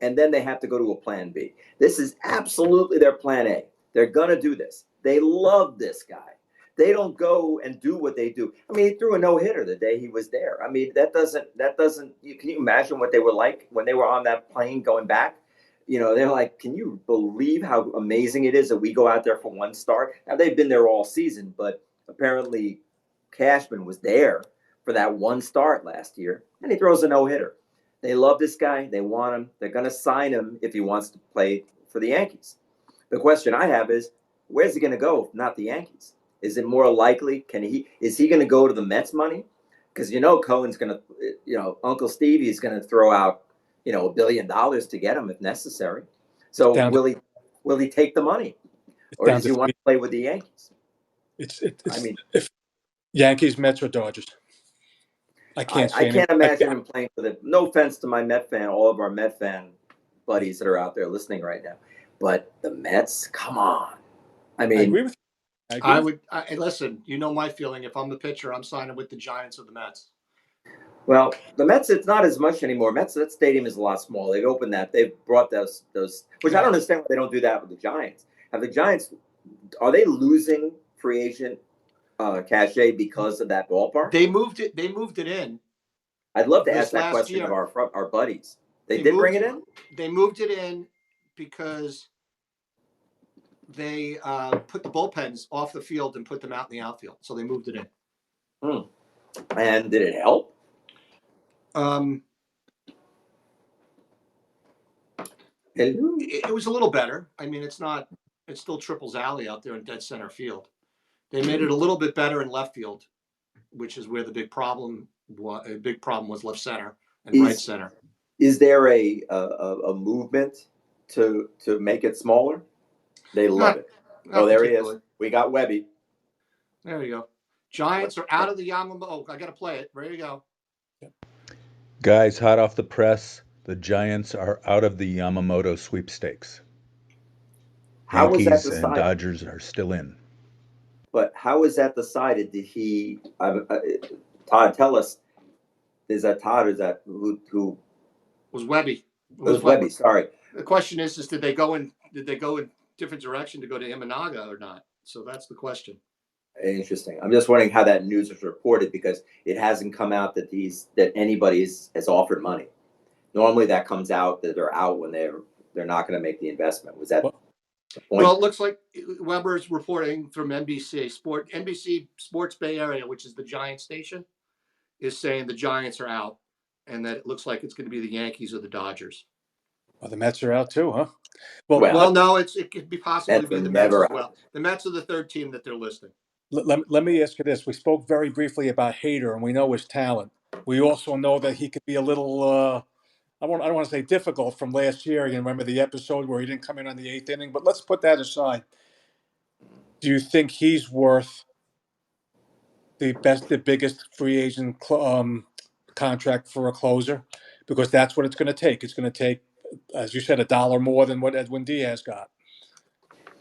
and then they have to go to a plan B. This is absolutely their plan A. They're going to do this. They love this guy. They don't go and do what they do. I mean, he threw a no-hitter the day he was there. I mean, that doesn't, can you imagine what they were like when they were on that plane going back? You know, they're like, can you believe how amazing it is that we go out there for one start? Now, they've been there all season, but apparently Cashman was there for that one start last year, and he throws a no-hitter. They love this guy. They want him. They're going to sign him if he wants to play for the Yankees. The question I have is, where's he going to go if not the Yankees? Is it more likely? Is he going to go to the Mets money? Because Cohen's going to, Uncle Stevie's going to throw out $1 billion to get him if necessary. So down to will he will he take the money, It's or down does to he want three. to play with the Yankees? It's I mean, if Yankees, Mets, or Dodgers. I can't I see any. can't imagine him playing for the. No offense to my Met fan, all of our Met fan buddies that are out there listening right now, but the Mets, come on. I I mean, agree with you. I agree with Listen. You know my feeling. If I'm the pitcher, I'm signing with the Giants or the Mets. well, the Mets, it's not as much anymore. Mets, that stadium is a lot smaller. They've opened that. They've brought those, which I don't understand why they don't do that with the Giants. Have the Giants? Are they losing free agent cachet because of that ballpark? They moved it. They moved it in I'd love to ask this that last question of year. our buddies. They They did bring moved. it in. They moved it in because they put the bullpens off the field and put them out in the outfield. So they moved it in. And did it help? Um, it was a little better. I mean, it's not. It's still Triples Alley out there in dead center field. They made it a little bit better in left field, which is where the big problem was. A big problem was left center and right center. Is there a movement to make it smaller? They love it. Not There he is. We got Webby. There you go. Giants are out of the Yamamoto. Oh, I got to play it. There you go. Guys, hot off the press, the Giants are out of the Yamamoto sweepstakes. How was that Yankees and decided? Dodgers are still in. But how was that decided? Did he, Todd, tell us, is that Todd or is that who? It was Webby. It was Webby, sorry. The question is did they go in different direction to go to Imanaga or not? So that's the question. Interesting. I'm just wondering how that news was reported, because it hasn't come out that anybody has offered money. Normally that comes out that they're out when they're not going to make the investment. Was that the point? Well, it looks like Weber's reporting from NBC Sports Bay Area, which is the Giants station, is saying the Giants are out, and that it looks like it's going to be the Yankees or the Dodgers. Well, the Mets are out too, huh? Well, no, it could be possibly be the Mets as well. Out. The Mets are the third team that they're listing. Let me ask you this. We spoke very briefly about Hader, and we know his talent. We also know that he could be a little, I don't want to say difficult from last year. You remember the episode where he didn't come in on the 8th inning? But let's put that aside. Do you think he's worth the biggest free agent contract for a closer? Because that's what it's going to take. It's going to take, as you said, $1 more than what Edwin Diaz got.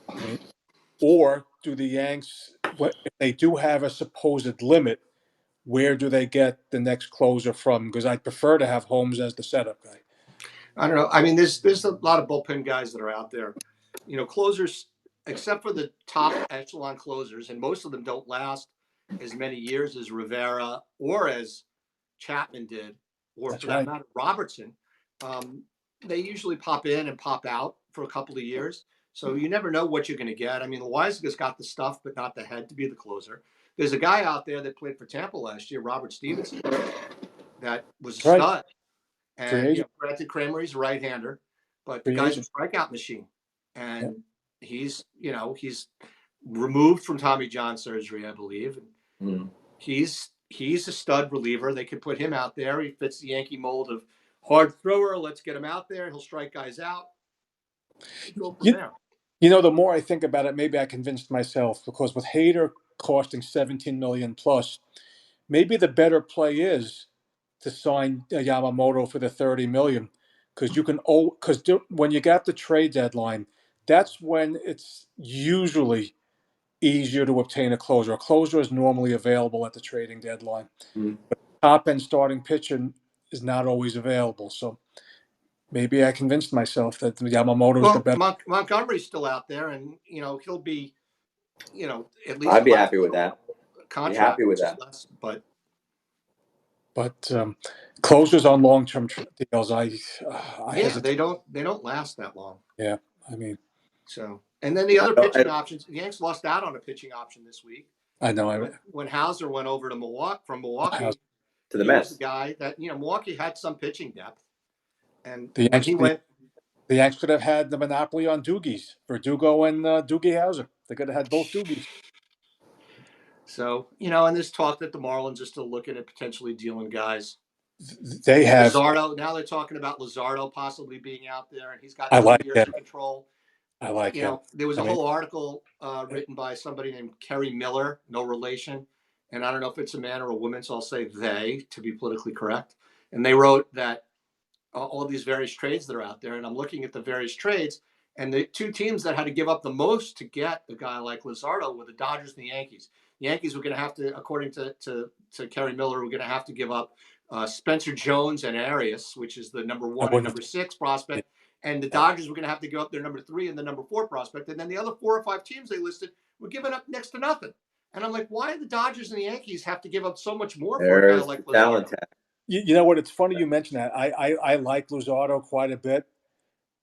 I mean, or do the Yanks, if they do have a supposed limit, where do they get the next closer from? Because I'd prefer to have Holmes as the setup guy. I don't know. I mean, there's a lot of bullpen guys that are out there. You know, closers, except for the top echelon closers, and most of them don't last as many years as Rivera or as Chapman did, or That's for that right. matter, Robertson. They usually pop in and pop out for a couple of years. So you never know what you're going to get. I mean, Loiza's got the stuff, but not the head to be the closer. There's a guy out there that played for Tampa last year, Robert Stevenson, that was a Right. stud. Free And agent. Brandon Kramer, he's a right-hander, but the Free guy's agent. a strikeout machine. And Yeah. he's removed from Tommy John surgery, I believe. Mm. He's a stud reliever. They could put him out there. He fits the Yankee mold of hard thrower. Let's get him out there. He'll strike guys out. Go from there. The more I think about it, maybe I convinced myself, because with Hader costing $17 million plus, maybe the better play is to sign Yamamoto for the $30 million, because when you got the trade deadline, that's when it's usually easier to obtain a closer. A closer is normally available at the trading deadline, but top end starting pitcher is not always available. So maybe I convinced myself that Yamamoto is the better. Montgomery's still out there, and he'll be, at least I'd be happy with that. Contract, be happy with that. less, but closers on long-term deals, I hesitate. they don't last that long. Yeah, I mean, so, and then the other pitching options, the Yanks lost out on a pitching option this week. I know. When Hauser went over to Milwaukee to the Mets, was the guy that Milwaukee had some pitching depth, and the when he went, the Yanks could have had the monopoly on Doogies, Verdugo and Doogie Howser. They could have had both Doogies. So, and there's talk that the Marlins are still looking at potentially dealing guys. They have Luzardo. Now they're talking about Luzardo possibly being out there, and he's got 2 years him. of control. I like him. There was I a mean, whole article written by somebody named Kerry Miller, no relation, and I don't know if it's a man or a woman, so I'll say they to be politically correct. And they wrote that all these various trades that are out there, and I'm looking at the various trades, and the two teams that had to give up the most to get a guy like Luzardo were the Dodgers and the Yankees. The Yankees were going to have to, according to Kerry Miller, were going to have to give up Spencer Jones and Arias, which is the number I one and wouldn't number six prospect, and the have. Dodgers were going to have to give up their number three and the number four prospect, and then the other 4 or 5 teams they listed were giving up next to nothing. And I'm like, why do the Dodgers and the Yankees have to give up so much more for a guy There's like the Luzardo? talent tag. You know what? It's funny you mention that. I like Luzardo quite a bit,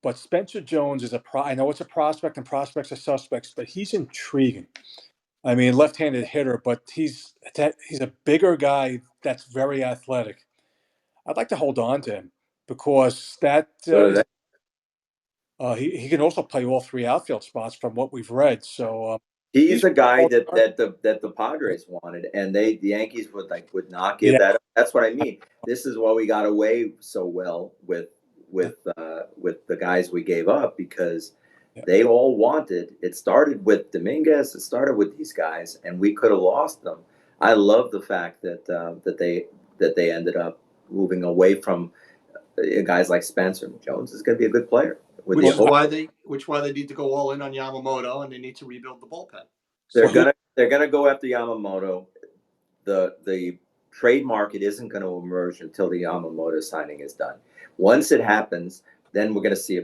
but Spencer Jones is I know it's a prospect and prospects are suspects, but he's intriguing. I mean, left-handed hitter, but he's a bigger guy that's very athletic. I'd like to hold on to him because that So is he can also play all three outfield spots from what we've read. So he's he's a guy that the Padres wanted, and the Yankees would not give yeah, that up. That's what I mean. This is why we got away so well yeah, with the guys we gave up, because yeah. they all wanted. It started with Dominguez. It started with these guys, and we could have lost them. I love the fact that they ended up moving away from guys like Spencer. Jones is going to be a good player with Which the is hope. why they need to go all in on Yamamoto, and they need to rebuild the bullpen. They're Well, So gonna go after Yamamoto. The trade market isn't going to emerge until the Yamamoto signing is done. Once it happens, then we're going to see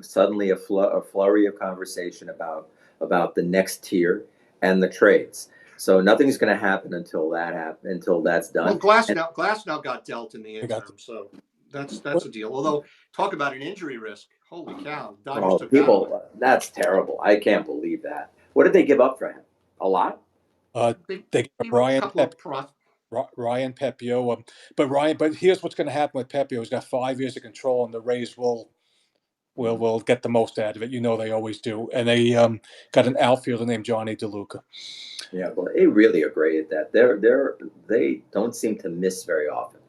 suddenly a flurry of conversation about the next tier and the trades. So nothing's going to happen until that's well, done. Glass now got dealt in the we got interim, so that's what, a deal. Although talk about an injury risk, holy cow, Dodgers Oh, took that away. that's terrible. I can't believe that. What did they give up for him? A lot. They they got gave up a couple of Ryan Pepio, but here's what's going to happen with Pepio. He's got 5 years of control, and the Rays will get the most out of it. You know they always do, and they got an outfielder named Johnny DeLuca. Yeah, well, they really are great at that. They don't seem to miss very often.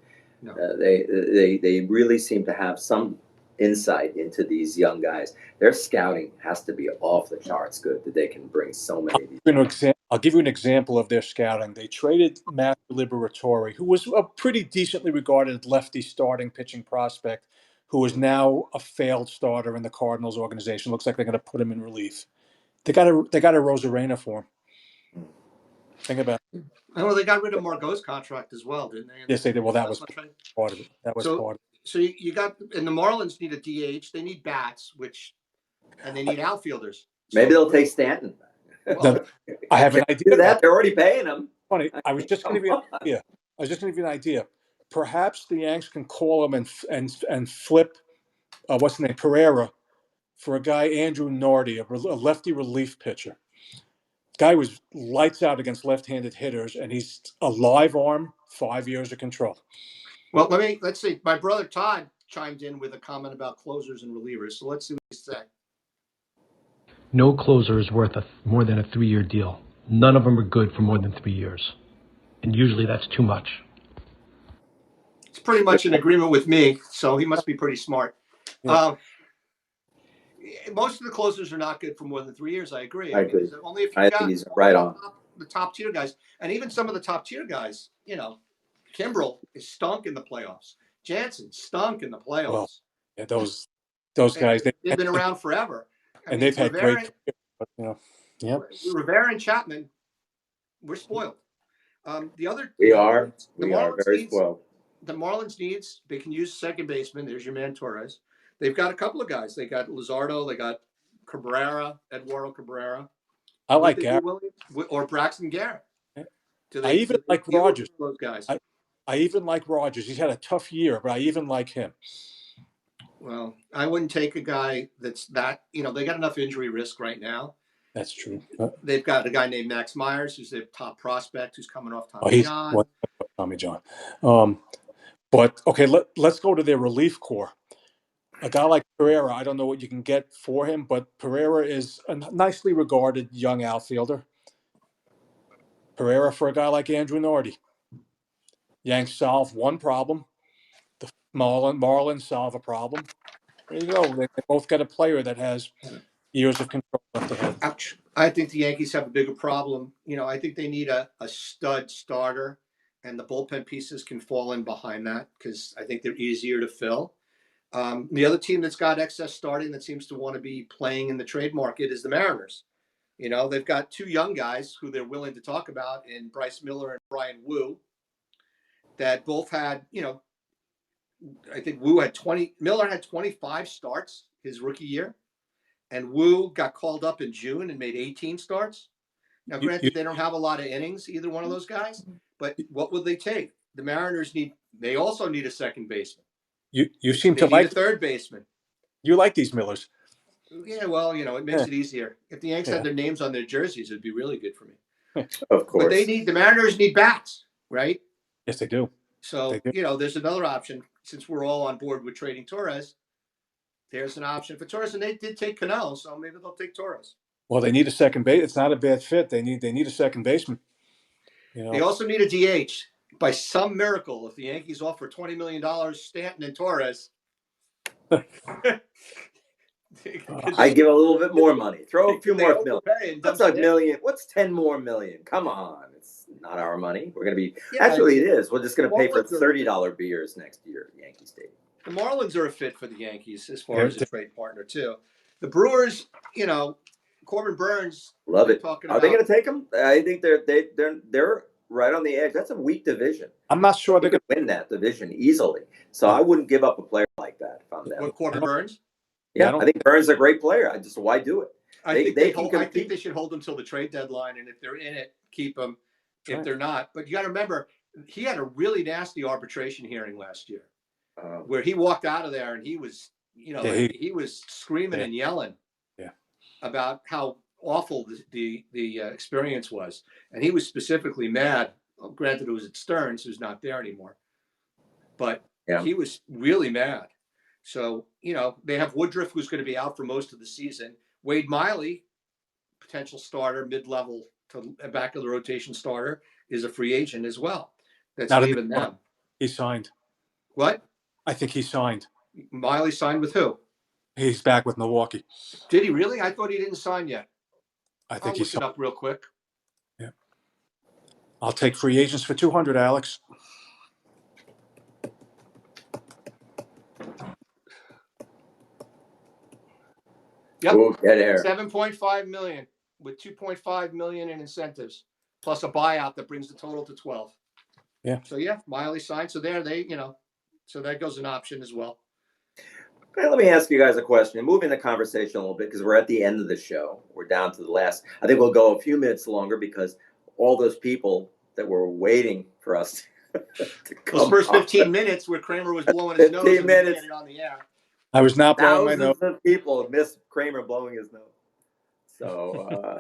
no. They really seem to have some insight into these young guys. Their scouting has to be off the charts good that they can bring so many of these. I'll give you an example of their scouting. They traded Matthew Liberatore, who was a pretty decently regarded lefty starting pitching prospect, who is now a failed starter in the Cardinals organization. Looks like they're going to put him in relief. They got a Rosarena for him. Think about it. Oh, they got rid of Margot's contract as well, didn't they? Yes, they did. Well, that Last was month, right? part of it. That was So part of so you got, and the Marlins need a DH. They need bats, and they it. need outfielders. Maybe So they'll take Stanton. well, I have an Can't idea do now. that. They're already paying him. Funny. I was just going to Come give you on. an idea. I was just going to give you an idea. Perhaps the Yanks can call him and flip what's the name Pereira for a guy Andrew Nardi, a lefty relief pitcher. Guy was lights out against left-handed hitters, and he's a live arm, 5 years of control. well, let's see. My brother Todd chimed in with a comment about closers and relievers. So let's see what he said. No closer is worth more than a 3-year deal. None of them are good for more than 3 years. And usually that's too much. It's pretty much in agreement with me, so he must be pretty smart. Yeah. Most of the closers are not good for more than 3 years. I agree. I I mean, agree. there's only a few I guys, think he's right on. the top tier guys, and even some of the top tier guys. Kimbrel is stunk in the playoffs. Jansen stunk in the Well, playoffs. yeah, those guys, They've been around forever. I and mean, they've had great careers, but, yeah. Rivera and Chapman, we're spoiled. The other, We the are. Marlins, the We are Marlins very needs spoiled. the Marlins needs. They can use second baseman. There's your man Torres. They've got a couple of guys. They got Luzardo. They got Cabrera, Eduardo Cabrera. I Would like they be Garrett. willing, or Braxton Garrett? Do I they even like deal with Rogers. those guys? I even like Rogers. He's had a tough year, but I even like him. Well, I wouldn't take a guy that's that. They got enough injury risk right now. That's true. They've got a guy named Max Myers, who's their top prospect, who's coming off Tommy He's John. Tommy John. But okay, let's go to their relief corps. A guy like Pereira, I don't know what you can get for him, but Pereira is a nicely regarded young outfielder. Pereira for a guy like Andrew Nardi. Yanks solve one problem. The Marlins solve a problem. There you go. They both got a player that has Years of control left ahead. Ouch. I think the Yankees have a bigger problem. I think they need a stud starter, and the bullpen pieces can fall in behind that because I think they're easier to fill. The other team that's got excess starting that seems to want to be playing in the trade market is the Mariners. They've got two young guys who they're willing to talk about in Bryce Miller and Brian Wu that both had, I think Miller had 25 starts his rookie year, and Wu got called up in June and made 18 starts. Now, granted, they don't have a lot of innings, either one of those guys, but what would they take? The Mariners they also need a second baseman. You seem They to need a like third baseman. you like these Millers. Yeah, well, it makes it easier. If the Yanks had Yeah. their names on their jerseys, it'd be really good for me. Of But course. the Mariners need bats, right? Yes, they do. So, They do. there's another option. Since we're all on board with trading Torres, there's an option for Torres. And they did take Cano, so maybe they'll take Torres. Well, they need a second base. It's not a bad fit. They need a second baseman. They also need a DH. By some miracle, if the Yankees offer $20 million Stanton and Torres, I give a little bit more money. Throw a few more million. What's a million? What's 10 more million? Come on. It's not our money. We're going to be. Actually, it is. We're just going to pay for $30 beers next year at Yankee Stadium. The Marlins are a fit for the Yankees as far as a trade partner, too. The Brewers, Corbin Burns. Love it. Are they going to take them? I think they're right on the edge. That's a weak division. I'm not sure they could win that division easily. So I wouldn't give up a player like that if I'm them. What, Corbin Burns? Yeah, I think Burns is a great player. Why do it? I think they should hold him till the trade deadline, and if they're in it, keep them. If they're not, but you got to remember, he had a really nasty arbitration hearing last year, where he walked out of there and he was, he was screaming and yelling, about how awful the experience was, and he was specifically mad. Granted, it was at Stearns, who's not there anymore, but he was really mad. So, they have Woodruff, who's going to be out for most of the season. Wade Miley, potential starter, mid-level to back of the rotation starter, is a free agent as well. That's leaving them. He signed. What? I think he signed. Miley signed with who? He's back with Milwaukee. Did he really? I thought he didn't sign yet. I think he's up real quick. Yeah. I'll take free agents for $200, Alex. Yep. Ooh, dead air. $7.5 million with $2.5 million in incentives, plus a buyout that brings the total to 12. Yeah. So Miley signed. So so that goes an option as well. Okay, let me ask you guys a question. Moving the conversation a little bit because we're at the end of the show. We're down to the last. I think we'll go a few minutes longer because all those people that were waiting for us to come. Those first 15 minutes where Kramer was blowing his nose and getting it on the air. I was not blowing my nose. Thousands of people missed Kramer blowing his nose. So,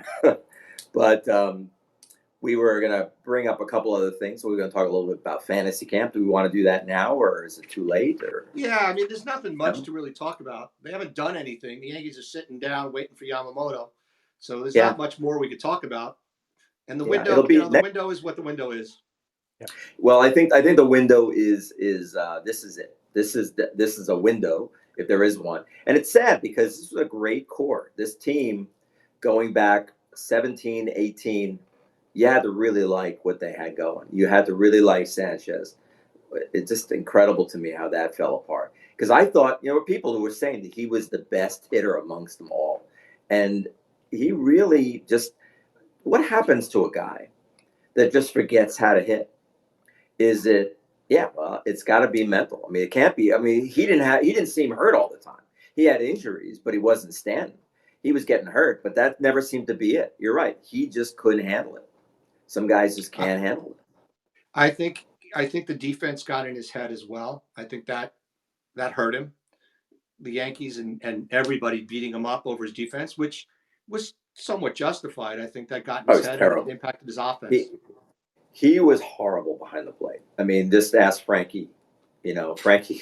but we were going to bring up a couple other things. So we're going to talk a little bit about fantasy camp. Do we want to do that now, or is it too late? Or there's nothing much to really talk about. They haven't done anything. The Yankees are sitting down waiting for Yamamoto. So there's not much more we could talk about. And the window, the window is what the window is. Yeah. Well, I think the window is this is it. This is a window, if there is one. And it's sad because this was a great core. This team going back 17, 18, you had to really like what they had going. You had to really like Sanchez. It's just incredible to me how that fell apart. Because I thought, there were people who were saying that he was the best hitter amongst them all. And he really just, what happens to a guy that just forgets how to hit? Is it, it's got to be mental. I mean, it can't be. I mean, he didn't seem hurt all the time. He had injuries, but he wasn't standing. He was getting hurt, but that never seemed to be it. You're right. He just couldn't handle it. Some guys just can't handle it. I think the defense got in his head as well. I think that hurt him. The Yankees and everybody beating him up over his defense, which was somewhat justified. I think that got in his head and impacted his offense. He was horrible behind the plate. I mean, just ask Frankie. Frankie,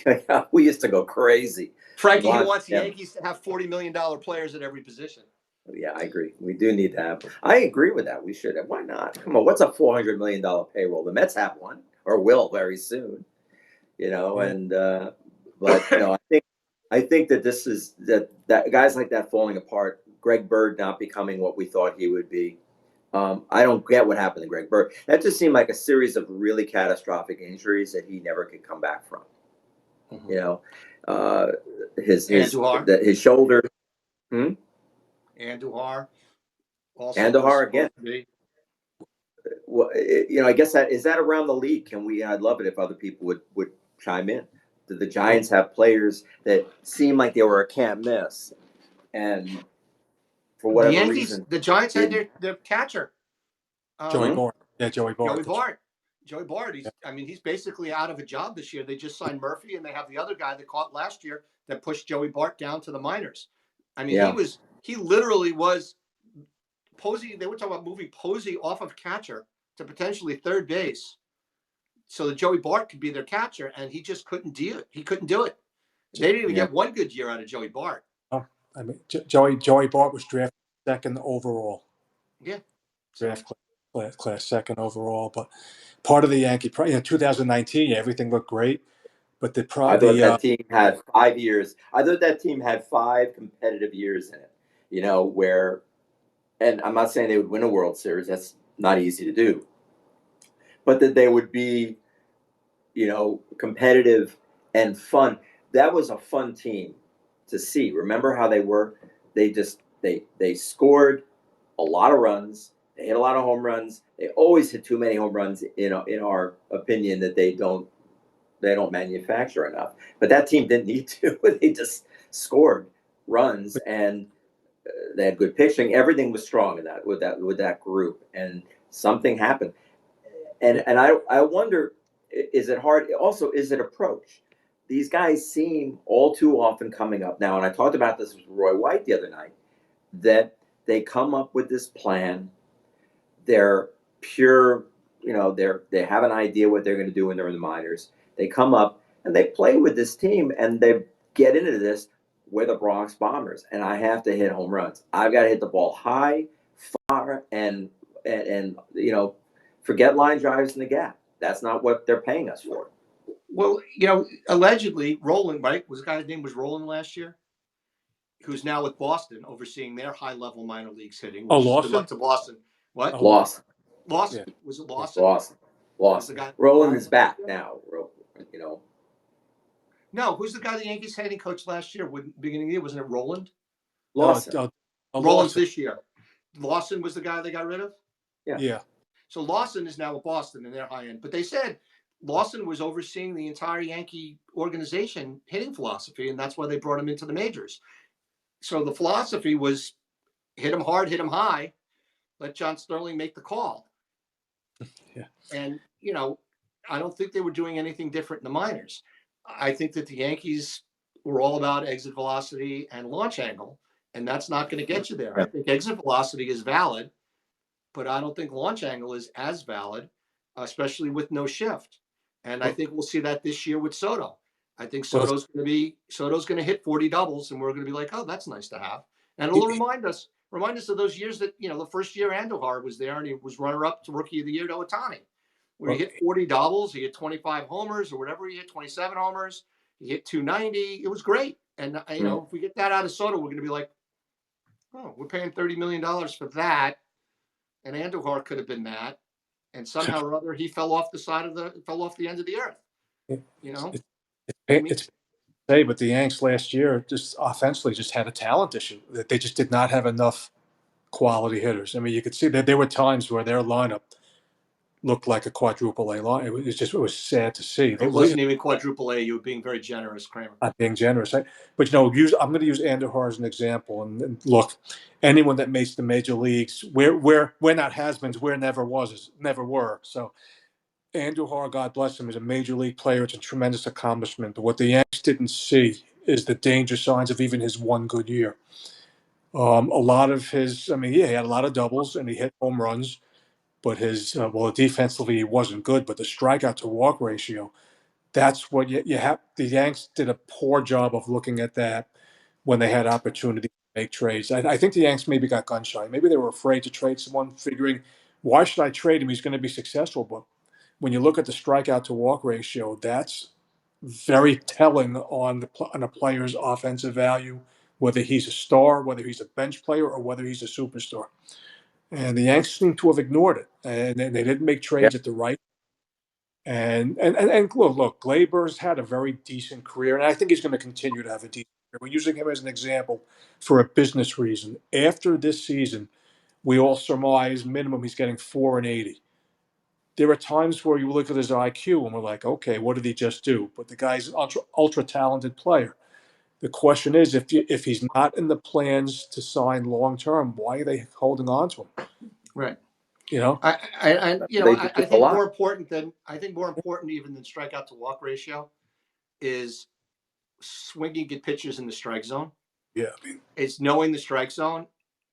we used to go crazy. Frankie wants the Yankees to have $40 million players at every position. Yeah, I agree. We do need to have. I agree with that. We should have. Why not? Come on. What's a $400 million payroll? The Mets have one, or will very soon. And but I think that this is that guys like that falling apart. Greg Bird not becoming what we thought he would be. I don't get what happened to Greg Bird. That just seemed like a series of really catastrophic injuries that he never could come back from. Mhm. You know, uh, his shoulder. Hmm? Andujar also was Andahar again. supposed to be. Well, I guess that is that around the league. Can we? I'd love it if other people would chime in. Did the Giants have players that seemed like they were a can't miss, and for The whatever Yankees, reason the Giants had didn't? their catcher, Joey um, Hmm? Bart. Yeah, Joey Joey Bart. Bart. Joey Bart. Yeah. He's basically out of a job this year. They just signed Murphy, and they have the other guy they caught last year that pushed Joey Bart down to the minors. Yeah, He literally was Posey. They were talking about moving Posey off of catcher to potentially third base, so that Joey Bart could be their catcher, and he just couldn't do it. He couldn't do it. They didn't even yeah. get one good year out of Joey Bart. Oh, I mean, Joey Bart was drafted second overall. Yeah. So Draft class second overall, but part of the Yankee. 2019, everything looked great, but I thought that team had 5 years. I thought that team had 5 competitive years in it. Where, and I'm not saying they would win a World Series. That's not easy to do, but that they would be, competitive and fun. That was a fun team to see. Remember how they were? They scored a lot of runs. They hit a lot of home runs. They always hit too many home runs in our opinion that they don't manufacture enough. But that team didn't need to. They just scored runs, and they had good pitching. Everything was strong in that group, and something happened. And I wonder, is it hard? Also, is it approach? These guys seem all too often coming up now, and I talked about this with Roy White the other night, that they come up with this plan. They're pure, they have an idea what they're going to do when they're in the minors. They come up and they play with this team, and they get into this. We're the Bronx Bombers, and I have to hit home runs. I've got to hit the ball high, far, and forget line drives in the gap. That's not what they're paying us for. well, allegedly Roland, right? Was the guy's name was Roland last year, who's now with Boston, overseeing their high-level minor leagues hitting, Oh, which is good luck Lawson. to Boston. What? Oh, Loss, Lawson? yeah. Was it Lawson? loss, Was the loss. guy Roland fired is last back year? now. No, who's the guy the Yankees hitting coach last year? Beginning of the year, wasn't it Roland? Lawson. Roland's Lawson. this year. Lawson was the guy they got rid of. Yeah. Yeah. So Lawson is now with Boston in their high end. But they said Lawson was overseeing the entire Yankee organization hitting philosophy, and that's why they brought him into the majors. So the philosophy was hit him hard, hit him high, let John Sterling make the call. Yeah. And, I don't think they were doing anything different in the minors. I think that the Yankees were all about exit velocity and launch angle, and that's not going to get you there. I think exit velocity is valid, but I don't think launch angle is as valid, especially with no shift. And I Well, think we'll see that this year with Soto. I think well, Soto's going to hit 40 doubles, and we're going to be like, oh, that's nice to have, and it'll remind us of those years that the first year Andujar was there and he was runner up to Rookie of the Year to Ohtani, where he well, hit 40 doubles, he hit 25 homers or whatever he hit, 27 homers, he hit 290. It was great, and if we get that out of Soto, we're going to be like, oh, we're paying $30 million for that, and Andujar could have been that, and somehow or other he fell off the end of the earth. it's, I mean, it's say, but the Yanks last year just offensively just had a talent issue that they just did not have enough quality hitters. I mean, you could see that there were times where their lineup looked like a quadruple A line. It was sad to see. it wasn't even quadruple A. You were being very generous, Kramer. I'm being generous, but I'm going to use Andujar as an example. And look, anyone that makes the major leagues, we're not has-beens, we're never were. So Andujar, God bless him, is a major league player. It's a tremendous accomplishment. But what the Yanks didn't see is the danger signs of even his one good year. A lot of his, I mean, yeah, he had a lot of doubles and he hit home runs, but defensively he wasn't good. But the strikeout to walk ratio, that's what you have. The Yanks did a poor job of looking at that when they had opportunity to make trades. I think the Yanks maybe got gun shy. Maybe they were afraid to trade someone, figuring, why should I trade him? He's going to be successful. But when you look at the strikeout to walk ratio, that's very telling on a player's offensive value whether he's a star, whether he's a bench player, or whether he's a superstar. And the Yankees seem to have ignored it, and they didn't make Yeah. trades at the right. And look, Glaber's had a very decent career, and I think he's going to continue to have a decent career. We're using him as an example for a business reason. After this season, we all surmise minimum he's getting 4.80. There are times where you look at his IQ and we're like, okay, what did he just do? But the guy's an ultra talented player. The question is, if he's not in the plans to sign long term, why are they holding on to him? Right. You know, They do I a think lot. more important even than strikeout to walk ratio is swinging at pitchers in the strike zone. yeah. I mean, It's knowing the strike zone,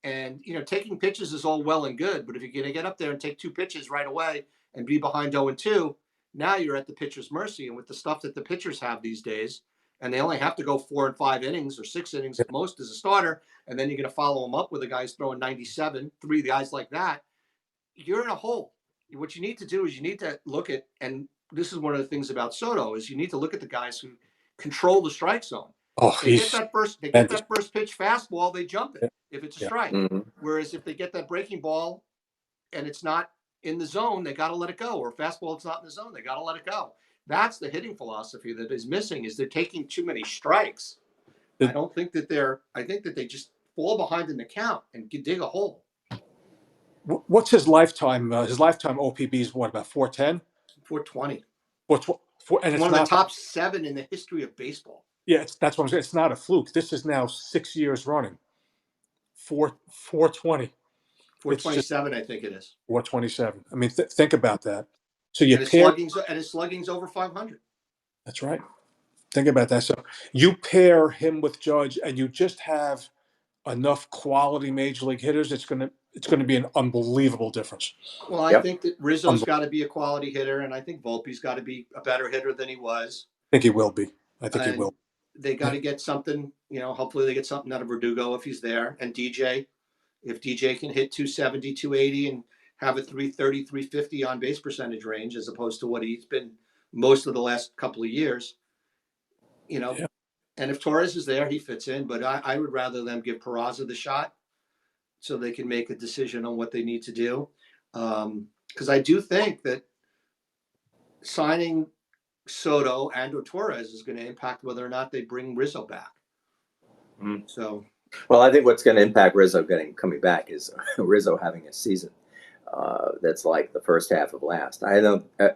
and taking pitches is all well and good, but if you're going to get up there and take two pitches right away and be behind 0-2, now you're at the pitcher's mercy. And with the stuff that the pitchers have these days, and they only have to go 4 and 5 innings or 6 innings at most as a starter, and then you're going to follow them up with a guy's throwing 97, 3 guys like that, you're in a hole. What you need to do is you need to look at, and this is one of the things about Soto, is you need to look at the guys who control the strike zone. oh, They get he's that first, tremendous. pitch fastball, they jump it if it's a Yeah, strike. Mhm. Whereas if they get that breaking ball and it's not in the zone, they got to let it go. Or fastball, it's not in the zone, they got to let it go. That's the hitting philosophy that is missing. Is they're taking too many strikes. yeah. I don't think that they're. I think that they just fall behind in the count and dig a hole. What's his lifetime? His lifetime OPB is what, about 410? 420. And It's it's one of the not. top 7 in the history of baseball. Yeah, that's what I'm saying. It's not a fluke. This is now 6 years running. 420. It's just 427, I think it is. 427. I mean, think about that. So you And pair. his slugging's over 500. That's right. Think about that. So you pair him with Judge, and you just have enough quality major league hitters. It's gonna be an unbelievable difference. Well, I Yep. think that Rizzo's Unbelievable. got to be a quality hitter, and I think Volpe's got to be a better hitter than he was. I think he will be. I think he And will. they got to get something, hopefully they get something out of Verdugo if he's there. And DJ, if DJ can hit 270, 280 and have a 330, 350 on base percentage range as opposed to what he's been most of the last couple of years, you know. Yeah. And if Torres is there, he fits in. But I would rather them give Peraza the shot so they can make a decision on what they need to do. Because I do think that signing Soto and or Torres is going to impact whether or not they bring Rizzo back. Mhm. So, Well, I think what's going to impact Rizzo coming back is Rizzo having a season that's like the first half of last. I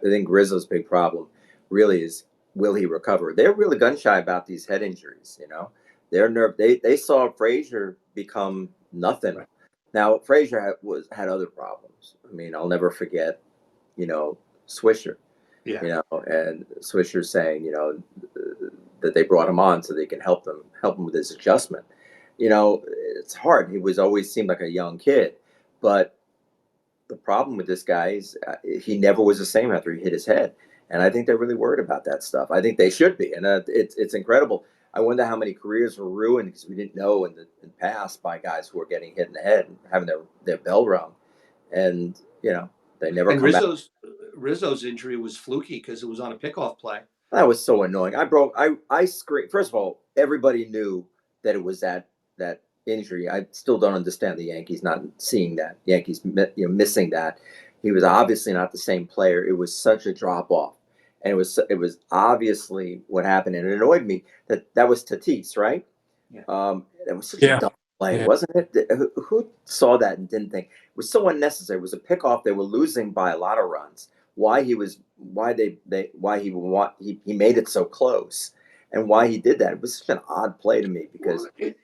think Rizzo's big problem really is, will he recover? They're really gun shy about these head injuries. They saw Frazier become nothing. right. Now Frazier had other problems. I mean, I'll never forget, Swisher. Yeah. And Swisher saying, that they brought him on so they can help him with his adjustment. It's hard. He was always seemed like a young kid, but the problem with this guy is he never was the same after he hit his head. And I think they're really worried about that stuff. I think they should be, and it's incredible. I wonder how many careers were ruined because we didn't know in the past by guys who were getting hit in the head and having their bell rung, and they never And come back. Rizzo's injury was fluky because it was on a pickoff play. That was so annoying. I screamed. First of all, everybody knew that it was that injury. I still don't understand the Yankees not seeing that. Yankees, missing that. He was obviously not the same player. It was such a drop off, and it was obviously what happened. And it annoyed me that was Tatis, right? Yeah. It was such a Yeah. dumb play, Yeah. wasn't it? Who saw that and didn't think it was so unnecessary? It was a pickoff. They were losing by a lot of runs. Why he made it so close, and why he did that? It was such an odd play to me because It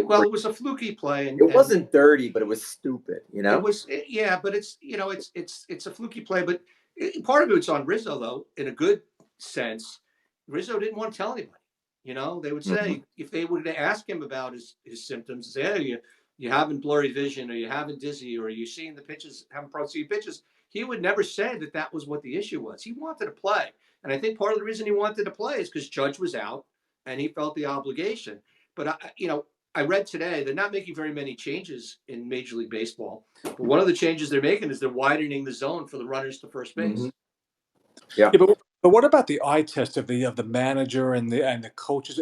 was a fluky play, it and wasn't dirty, but it was stupid. it was, yeah, but it's a fluky play. But part of it's on Rizzo though, in a good sense. Rizzo didn't want to tell anybody. They would Mhm. say if they were to ask him about his symptoms, say, hey, you having blurry vision, or you having dizzy, or you seeing the pitches, having proceed pitches. He would never say that was what the issue was. He wanted to play, and I think part of the reason he wanted to play is because Judge was out, and he felt the obligation. But I read today they're not making very many changes in Major League Baseball. But one of the changes they're making is they're widening the zone for the runners to first base. Mhm. Yeah. Yeah, but what about the eye test of the manager and the coaches?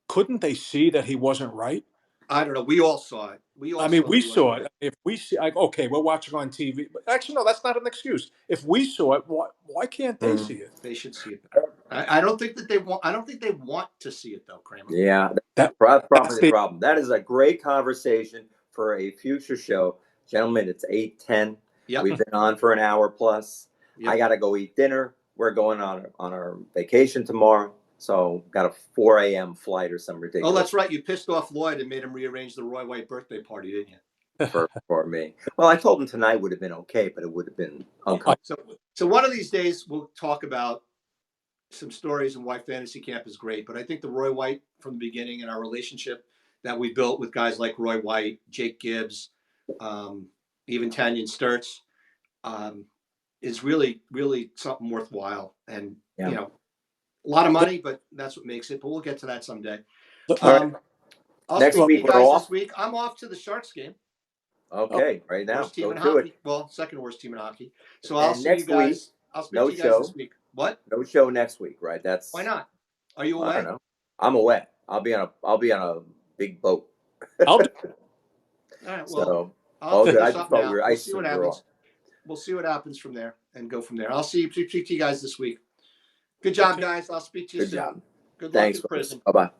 Couldn't they see that he wasn't right? I don't know. We all saw it. We all I mean, saw we the saw Roy it. White. If we see, like, okay, we're watching on TV. But actually, no, that's not an excuse. If we saw it, why can't they Mhm. see it? They should see it better. I don't think that they want. I don't think they want to see it though, Kramer. Yeah, That that's probably that's the the problem. That is a great conversation for a future show. Gentlemen, it's 8:10. Yep. We've been on for an hour plus. Yep. I gotta go eat dinner. We're going on our vacation tomorrow. So got a 4 a.m. flight or some Oh, ridiculous that's right. You pissed off Lloyd and made him rearrange the Roy White birthday party, didn't you? for me. Well, I told him tonight would have been okay, but it would have been uncomfortable. So one of these days we'll talk about some stories and why fantasy camp is great. But I think the Roy White from the beginning and our relationship that we built with guys like Roy White, Jake Gibbs, even Tanyan Sturts, is really, really something worthwhile. And Yeah. you know, a lot of money, but that's what makes it. But we'll get to that someday. All right. I'll Next speak to week you we're guys off. this week. I'm off to the Sharks game. Okay, right now. Worst team Go in to hockey. it. Well, second worst team in hockey. So I'll And see you next week, guys. I'll speak no to you guys this show. week. What? No show next week, right? That's Why not? Are you I away? don't know. I'm away. I'll be on a big boat. I'll do. All right. Well, So I'll all good. figure I just something thought we out. were. I We'll see assumed what we were happens. all. We'll see what happens from there and go from there. I'll speak to you guys this week. Good job, guys. I'll speak to you Good soon. job. Good luck Thanks, in prison. Bye bye.